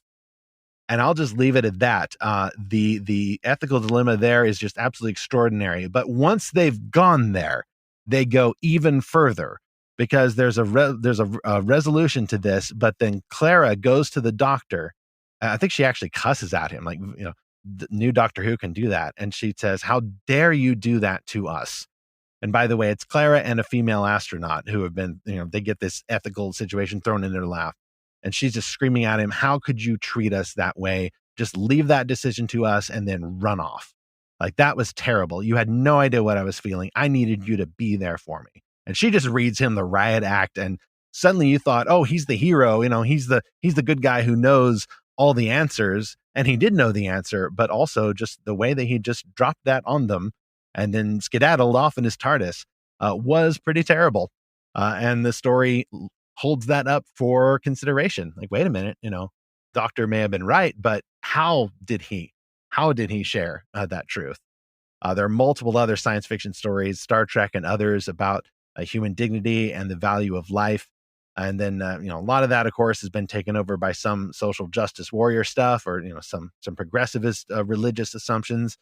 And I'll just leave it at that. The ethical dilemma there is just absolutely extraordinary. But once they've gone there, they go even further, because there's a resolution to this. But then Clara goes to the Doctor. I think she actually cusses at him, like, the new Doctor Who can do that. And she says, "How dare you do that to us?" And by the way, it's Clara and a female astronaut who have been, they get this ethical situation thrown in their lap. And she's just screaming at him, "How could you treat us that way? Just leave that decision to us and then run off." Like, that was terrible. You had no idea what I was feeling. I needed you to be there for me. And she just reads him the riot act. And suddenly you thought, oh, he's the hero. He's the good guy who knows all the answers. And he did know the answer, but also just the way that he just dropped that on them and then skedaddled off in his TARDIS was pretty terrible. And the story holds that up for consideration. Like, wait a minute, Doctor may have been right, but how did he share that truth? There are multiple other science fiction stories, Star Trek and others, about human dignity and the value of life. And then, a lot of that, of course, has been taken over by some social justice warrior stuff, or, some progressivist religious assumptions.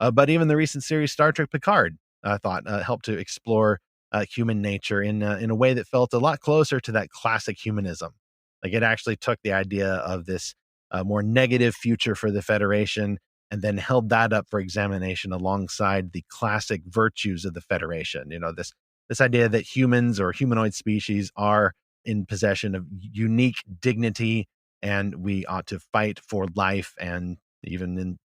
But even the recent series Star Trek Picard, I thought, helped to explore human nature in a way that felt a lot closer to that classic humanism. Like, it actually took the idea of this more negative future for the Federation and then held that up for examination alongside the classic virtues of the Federation. This idea that humans or humanoid species are in possession of unique dignity, and we ought to fight for life, and even in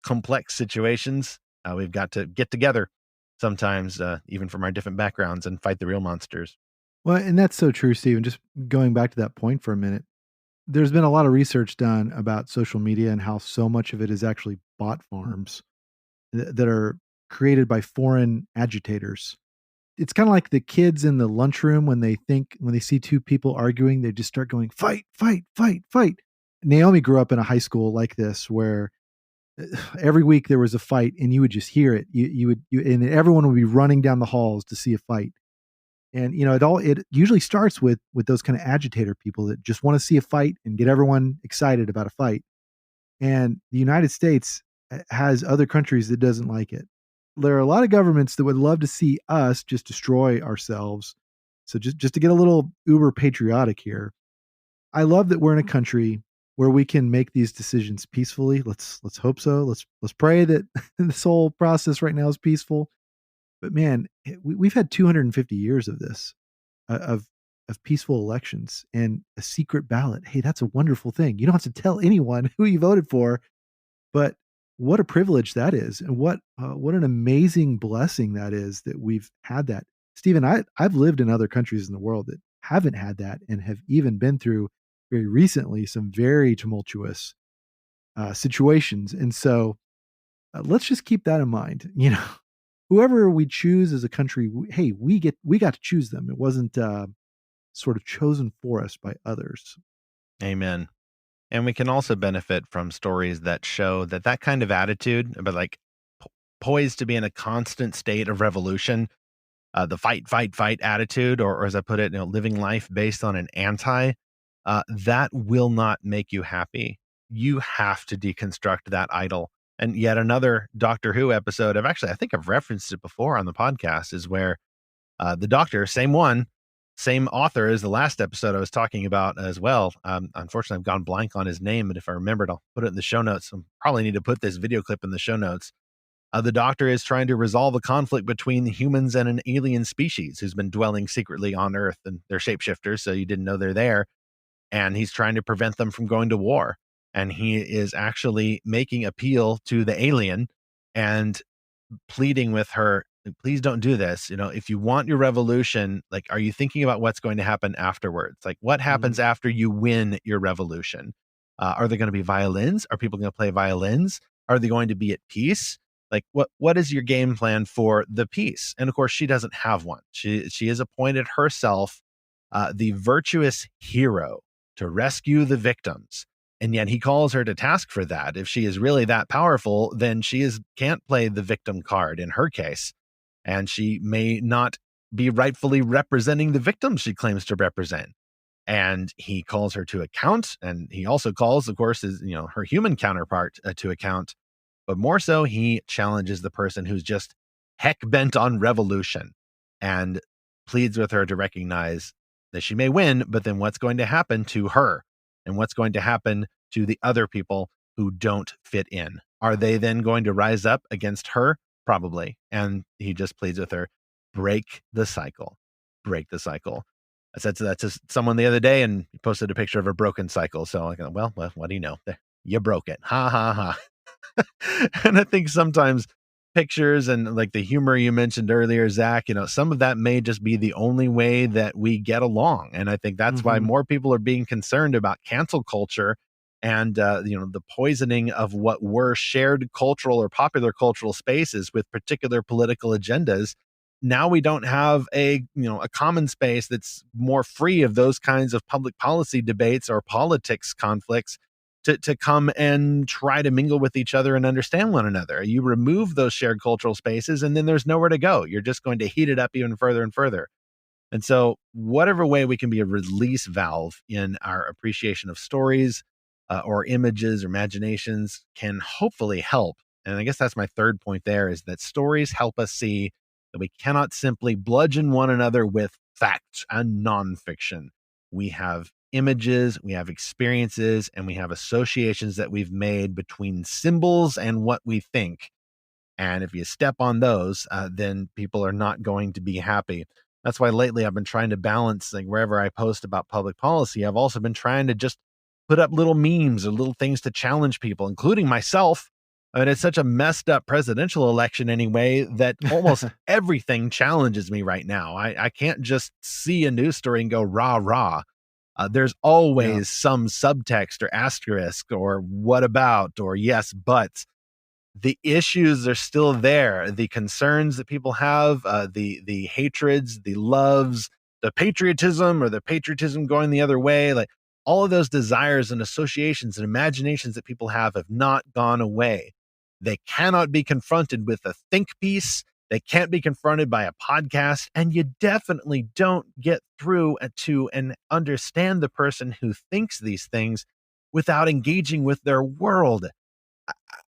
complex situations, we've got to get together sometimes, even from our different backgrounds, and fight the real monsters. Well, and that's so true, Stephen. Just going back to that point for a minute, there's been a lot of research done about social media and how so much of it is actually bot farms that are created by foreign agitators. It's kind of like the kids in the lunchroom when they see two people arguing, they just start going, fight, fight, fight, fight. Naomi grew up in a high school like this where every week there was a fight, and you would just hear it. And everyone would be running down the halls to see a fight. And it usually starts with those kind of agitator people that just want to see a fight and get everyone excited about a fight. And the United States has other countries that doesn't like it. There are a lot of governments that would love to see us just destroy ourselves. So just to get a little uber patriotic here, I love that we're in a country where we can make these decisions peacefully. Let's hope so. Let's pray that this whole process right now is peaceful. But man, we've had 250 years of this, of peaceful elections and a secret ballot. Hey, that's a wonderful thing. You don't have to tell anyone who you voted for, but what a privilege that is, and what an amazing blessing that is that we've had that. Stephen, I've lived in other countries in the world that haven't had that, and have even been through very recently some very tumultuous situations. And so let's just keep that in mind. Whoever we choose as a country, hey, we got to choose them. It wasn't sort of chosen for us by others. Amen. And we can also benefit from stories that show that kind of attitude, but like poised to be in a constant state of revolution, the fight, fight, fight attitude, or as I put it, living life based on an anti, that will not make you happy. You have to deconstruct that idol. And yet another Doctor Who episode I think I've referenced it before on the podcast, is where the Doctor, same author as the last episode I was talking about as well. Unfortunately, I've gone blank on his name, but if I remember it, I'll put it in the show notes. I probably need to put this video clip in the show notes. The Doctor is trying to resolve a conflict between humans and an alien species who's been dwelling secretly on Earth, and they're shapeshifters, so you didn't know they're there. And he's trying to prevent them from going to war. And he is actually making appeal to the alien and pleading with her, please don't do this. If you want your revolution, like, are you thinking about what's going to happen afterwards? Like, what happens after you win your revolution? Are there going to be violins? Are people going to play violins? Are they going to be at peace? Like, what is your game plan for the peace? And of course, she doesn't have one. She has appointed herself the virtuous hero to rescue the victims. And yet he calls her to task for that. If she is really that powerful, then she can't play the victim card in her case. And she may not be rightfully representing the victims she claims to represent. And he calls her to account. And he also calls, of course, her human counterpart to account. But more so, he challenges the person who's just heck bent on revolution and pleads with her to recognize that she may win, but then what's going to happen to her? And what's going to happen to the other people who don't fit in? Are they then going to rise up against her? Probably. And he just pleads with her, break the cycle. Break the cycle. I said that to someone the other day, and he posted a picture of a broken cycle. So I go, well, what do you know? You broke it. Ha, ha, ha. And I think sometimes pictures and like the humor you mentioned earlier, Zach, some of that may just be the only way that we get along. And I think that's why more people are being concerned about cancel culture and, the poisoning of what were shared cultural or popular cultural spaces with particular political agendas. Now we don't have a common space that's more free of those kinds of public policy debates or politics conflicts to come and try to mingle with each other and understand one another. You remove those shared cultural spaces and then there's nowhere to go. You're just going to heat it up even further and further. And so whatever way we can be a release valve in our appreciation of stories or images or imaginations can hopefully help. And I guess that's my third point there, is that stories help us see that we cannot simply bludgeon one another with facts and nonfiction. We have images, we have experiences, and we have associations that we've made between symbols and what we think. And if you step on those, then people are not going to be happy. That's why lately I've been trying to balance, like, wherever I post about public policy, I've also been trying to just put up little memes or little things to challenge people, including myself. I mean, it's such a messed up presidential election anyway that almost everything challenges me right now. I can't just see a news story and go rah, rah. There's always some subtext or asterisk or what about or yes, but. The issues are still there. The concerns that people have, the hatreds, the loves, the patriotism or the patriotism going the other way, like all of those desires and associations and imaginations that people have not gone away. They cannot be confronted with a think piece. They can't be confronted by a podcast. And you definitely don't get through to and understand the person who thinks these things without engaging with their world.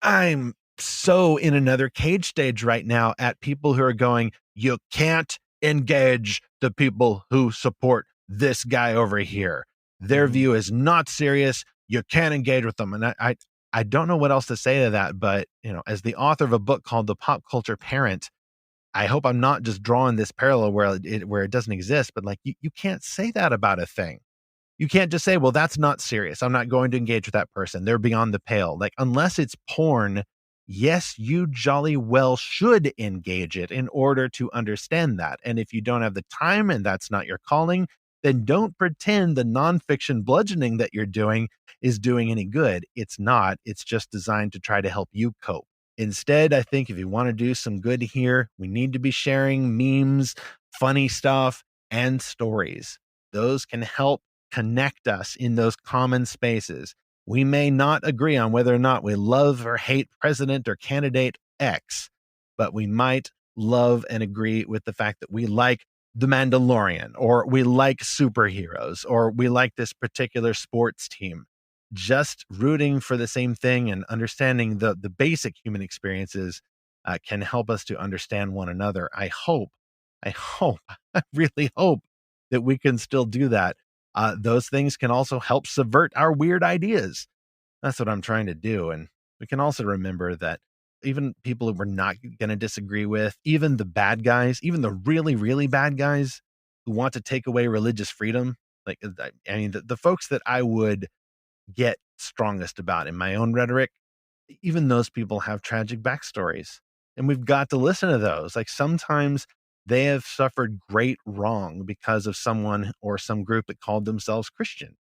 I'm so in another cage stage right now at people who are going, you can't engage the people who support this guy over here. Their view is not serious. you can't engage with them. And I don't know what else to say to that, but as the author of a book called The Pop Culture Parent, I hope I'm not just drawing this parallel where it doesn't exist, but like you can't say that about a thing. You can't just say, well, that's not serious. I'm not going to engage with that person. They're beyond the pale. Like, unless it's porn, yes, you jolly well should engage it in order to understand that. And if you don't have the time and that's not your calling, then don't pretend the nonfiction bludgeoning that you're doing is doing any good. It's not. It's just designed to try to help you cope. Instead, I think if you want to do some good here, we need to be sharing memes, funny stuff, and stories. Those can help connect us in those common spaces. We may not agree on whether or not we love or hate President or candidate X, but we might love and agree with the fact that we like The Mandalorian, or we like superheroes, or we like this particular sports team. Just rooting for the same thing and understanding the basic human experiences can help us to understand one another. I hope, I really hope that we can still do that. Those things can also help subvert our weird ideas. That's what I'm trying to do. And we can also remember that even people who we're not going to disagree with, even the bad guys, even the really, really bad guys who want to take away religious freedom, like, I mean, the folks that I would get strongest about in my own rhetoric, even those people have tragic backstories. And we've got to listen to those. Like, sometimes they have suffered great wrong because of someone or some group that called themselves Christian.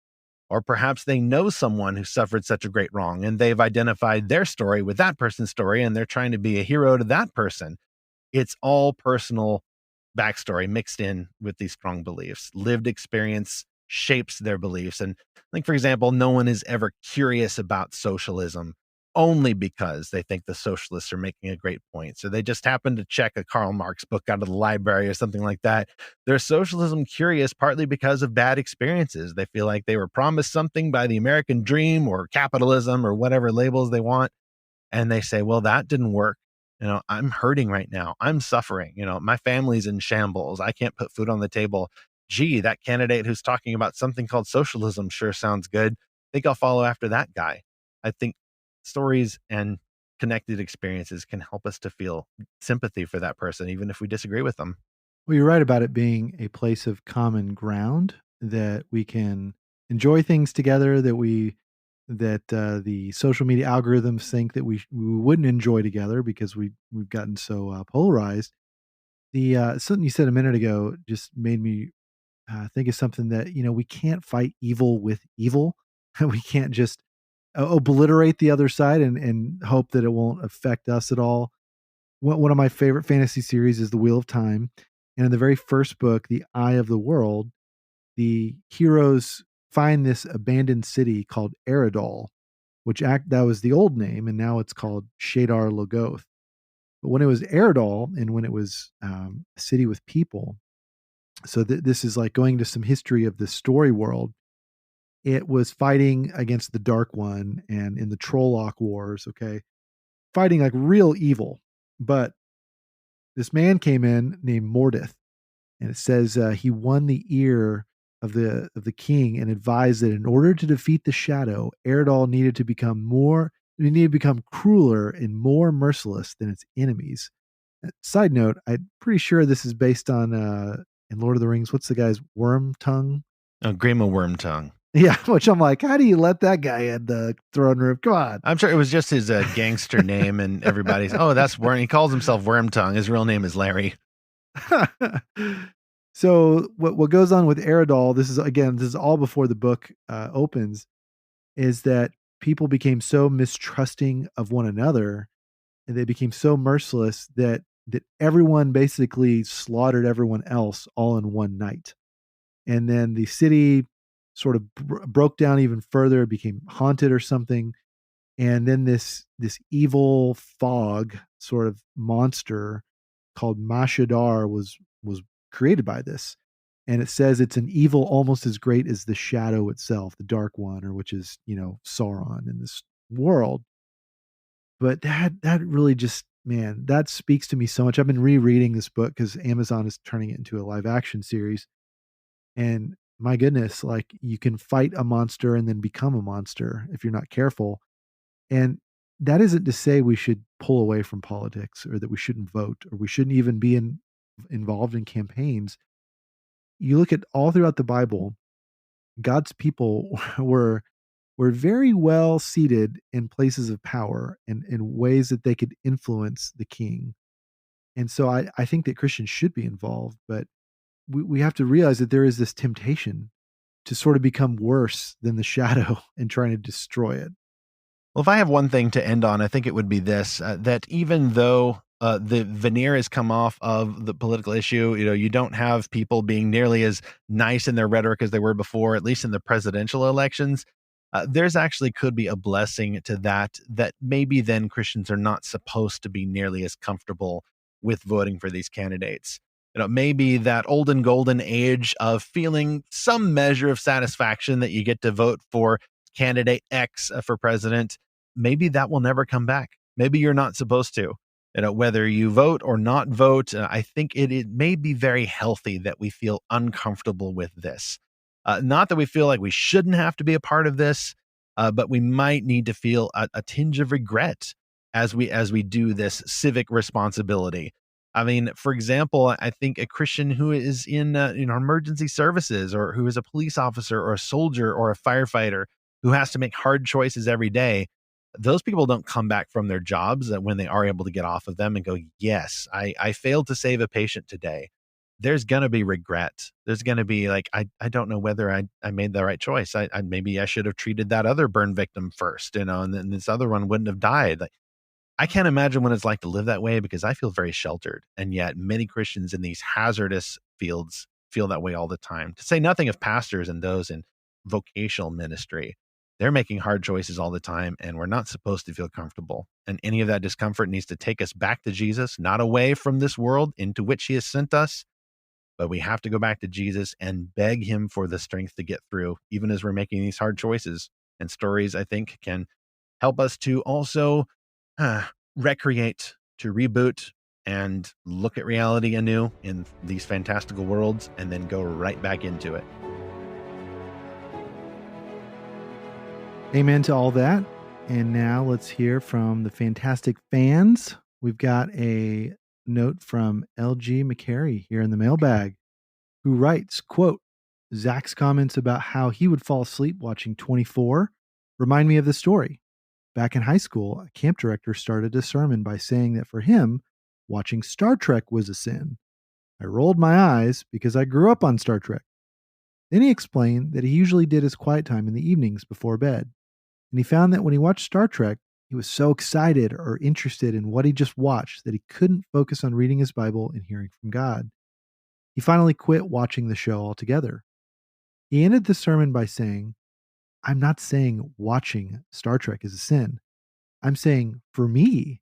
Or perhaps they know someone who suffered such a great wrong and they've identified their story with that person's story and they're trying to be a hero to that person. It's all personal backstory mixed in with these strong beliefs. Lived experience shapes their beliefs. And like, for example, no one is ever curious about socialism only because they think the socialists are making a great point. So they just happen to check a Karl Marx book out of the library or something like that. They're socialism curious partly because of bad experiences. They feel like they were promised something by the American dream or capitalism or whatever labels they want. And they say, well, that didn't work. I'm hurting right now. I'm suffering. My family's in shambles. I can't put food on the table. Gee, that candidate who's talking about something called socialism sure sounds good. I think I'll follow after that guy. I think stories and connected experiences can help us to feel sympathy for that person, even if we disagree with them. Well, you're right about it being a place of common ground that we can enjoy things together that the social media algorithms think that we wouldn't enjoy together because we've gotten so polarized. The something you said a minute ago just made me think of something that we can't fight evil with evil. We can't just obliterate the other side and hope that it won't affect us at all. One of my favorite fantasy series is The Wheel of Time, and in the very first book, The Eye of the World, the heroes find this abandoned city called Eridol, that was the old name, and now it's called Shadar Logoth. But when it was Eridol, and when it was a city with people, so this is like going to some history of the story world. It was fighting against the Dark One and in the Trolloc Wars, okay? Fighting like real evil. But this man came in named Mordith, and it says he won the ear of the king and advised that in order to defeat the shadow, Eridol needed to become crueler and more merciless than its enemies. Side note, I'm pretty sure this is based on in Lord of the Rings, what's the guy's Worm Tongue? Grima Wormtongue. Yeah, which I'm like, how do you let that guy in the throne room? Come on. I'm sure it was just his gangster name, and everybody's, oh, that's Worm. He calls himself Wormtongue. His real name is Larry. So what goes on with Eridol, this is all before the book opens, is that people became so mistrusting of one another, and they became so merciless that everyone basically slaughtered everyone else all in one night. And then the city sort of broke down even further, became haunted or something. And then this evil fog sort of monster called Mashadar was created by this. And it says it's an evil almost as great as the shadow itself, the Dark One, or which is, Sauron in this world. But that really just, man, that speaks to me so much. I've been rereading this book because Amazon is turning it into a live action series. And my goodness, like you can fight a monster and then become a monster if you're not careful. And that isn't to say we should pull away from politics or that we shouldn't vote or we shouldn't even be involved in campaigns. You look at all throughout the Bible, God's people were very well seated in places of power and in ways that they could influence the king. And so I think that Christians should be involved, but we have to realize that there is this temptation to sort of become worse than the shadow and trying to destroy it. Well, if I have one thing to end on, I think it would be this, that even though the veneer has come off of the political issue, you don't have people being nearly as nice in their rhetoric as they were before, at least in the presidential elections. There's actually could be a blessing to that maybe then Christians are not supposed to be nearly as comfortable with voting for these candidates. Maybe that olden golden age of feeling some measure of satisfaction that you get to vote for candidate X for president, maybe that will never come back. Maybe you're not supposed to. Whether you vote or not vote, I think it may be very healthy that we feel uncomfortable with this. Not that we feel like we shouldn't have to be a part of this, but we might need to feel a tinge of regret as we do this civic responsibility. I mean, for example, I think a Christian who is in emergency services, or who is a police officer or a soldier or a firefighter who has to make hard choices every day, those people don't come back from their jobs when they are able to get off of them and go, yes, I failed to save a patient today. There's going to be regret. There's going to be like, I don't know whether I made the right choice. Maybe I should have treated that other burn victim first, and then this other one wouldn't have died. Like, I can't imagine what it's like to live that way, because I feel very sheltered. And yet many Christians in these hazardous fields feel that way all the time, to say nothing of pastors and those in vocational ministry. They're making hard choices all the time, and we're not supposed to feel comfortable. And any of that discomfort needs to take us back to Jesus, not away from this world into which he has sent us. But we have to go back to Jesus and beg him for the strength to get through, even as we're making these hard choices. And stories, I think, can help us to also recreate, to reboot, and look at reality anew in these fantastical worlds, and then go right back into it. Amen to all that. And now let's hear from the Fantastic fans. We've got a note from LG McCary here in the mailbag, who writes, quote, Zach's comments about how he would fall asleep watching 24 remind me of the story. Back in high school, a camp director started a sermon by saying that for him, watching Star Trek was a sin. I rolled my eyes because I grew up on Star Trek. Then he explained that he usually did his quiet time in the evenings before bed. And he found that when he watched Star Trek, he was so excited or interested in what he just watched that he couldn't focus on reading his Bible and hearing from God. He finally quit watching the show altogether. He ended the sermon by saying, I'm not saying watching Star Trek is a sin. I'm saying, for me,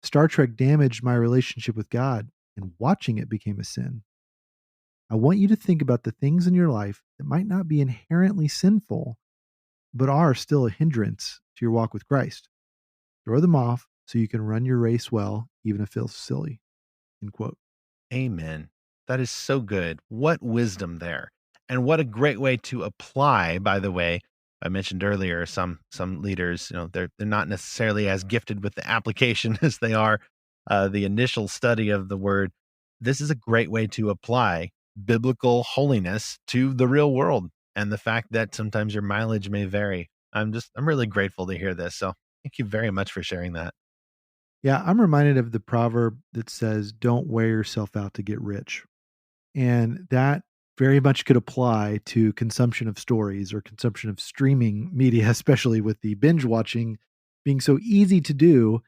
Star Trek damaged my relationship with God, and watching it became a sin. I want you to think about the things in your life that might not be inherently sinful, but are still a hindrance to your walk with Christ. Throw them off so you can run your race well, even if it feels silly. End quote. Amen. That is so good. What wisdom there. And what a great way to apply, by the way. I mentioned earlier, some leaders, they're not necessarily as gifted with the application as they are the initial study of the word. This is a great way to apply biblical holiness to the real world, and the fact that sometimes your mileage may vary. I'm really grateful to hear this. So thank you very much for sharing that. Yeah, I'm reminded of the proverb that says, don't wear yourself out to get rich. And that very much could apply to consumption of stories or consumption of streaming media, especially with the binge watching being so easy to do.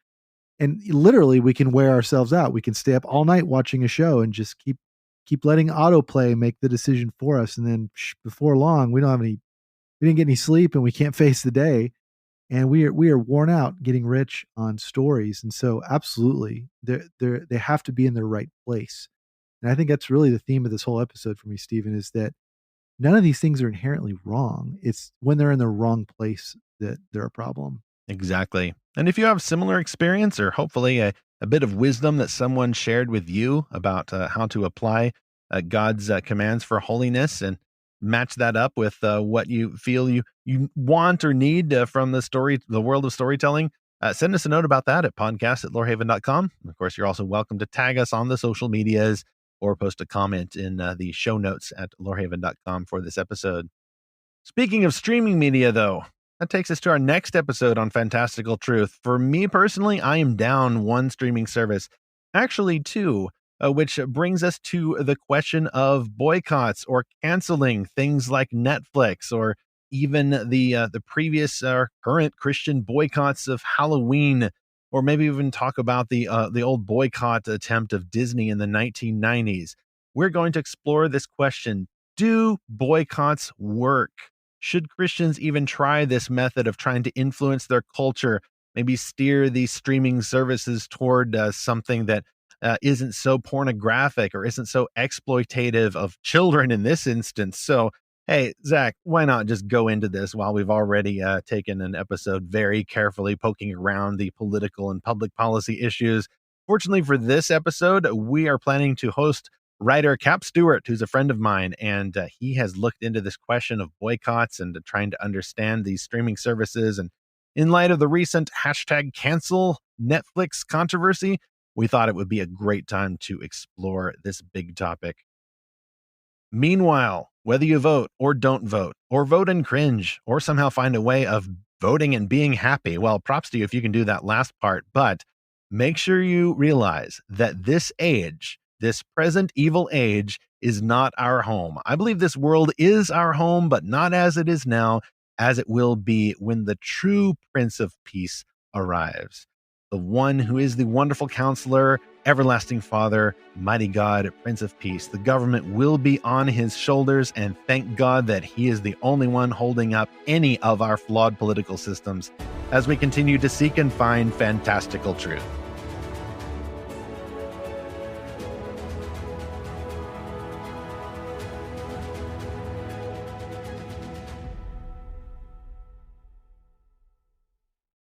And literally, we can wear ourselves out. We can stay up all night watching a show and just keep letting autoplay make the decision for us. And then before long, we didn't get any sleep, and we can't face the day. And we are worn out getting rich on stories. And so absolutely, they have to be in their right place. And I think that's really the theme of this whole episode for me, Stephen, is that none of these things are inherently wrong. It's when they're in the wrong place that they're a problem. Exactly. And if you have similar experience, or hopefully a bit of wisdom that someone shared with you about how to apply God's commands for holiness, and match that up with what you feel you want or need from the world of storytelling, send us a note about that at podcast@lorehaven.com. Of course, you're also welcome to tag us on the social medias or post a comment in the show notes at lorehaven.com for this episode. Speaking of streaming media, though, that takes us to our next episode on Fantastical Truth. For me personally, I am down one streaming service, actually two, which brings us to the question of boycotts or canceling things like Netflix, or even the previous or current Christian boycotts of Halloween, or maybe even talk about the old boycott attempt of Disney in the 1990s. We're going to explore this question: do boycotts work? Should Christians even try this method of trying to influence their culture, maybe steer these streaming services toward something that isn't so pornographic or isn't so exploitative of children in this instance? So, hey, Zach, why not just go into this while we've already taken an episode very carefully poking around the political and public policy issues? Fortunately for this episode, we are planning to host writer Cap Stewart, who's a friend of mine, and he has looked into this question of boycotts and trying to understand these streaming services. And in light of the recent #cancel Netflix controversy, we thought it would be a great time to explore this big topic. Meanwhile, whether you vote or don't vote, or vote and cringe, or somehow find a way of voting and being happy, well, props to you if you can do that last part. But make sure you realize that this present evil age, is not our home. I believe this world is our home, but not as it is now, as it will be when the true Prince of Peace arrives. The one who is the wonderful counselor, everlasting Father, mighty God, Prince of Peace. The government will be on his shoulders, and thank God that he is the only one holding up any of our flawed political systems as we continue to seek and find fantastical truth.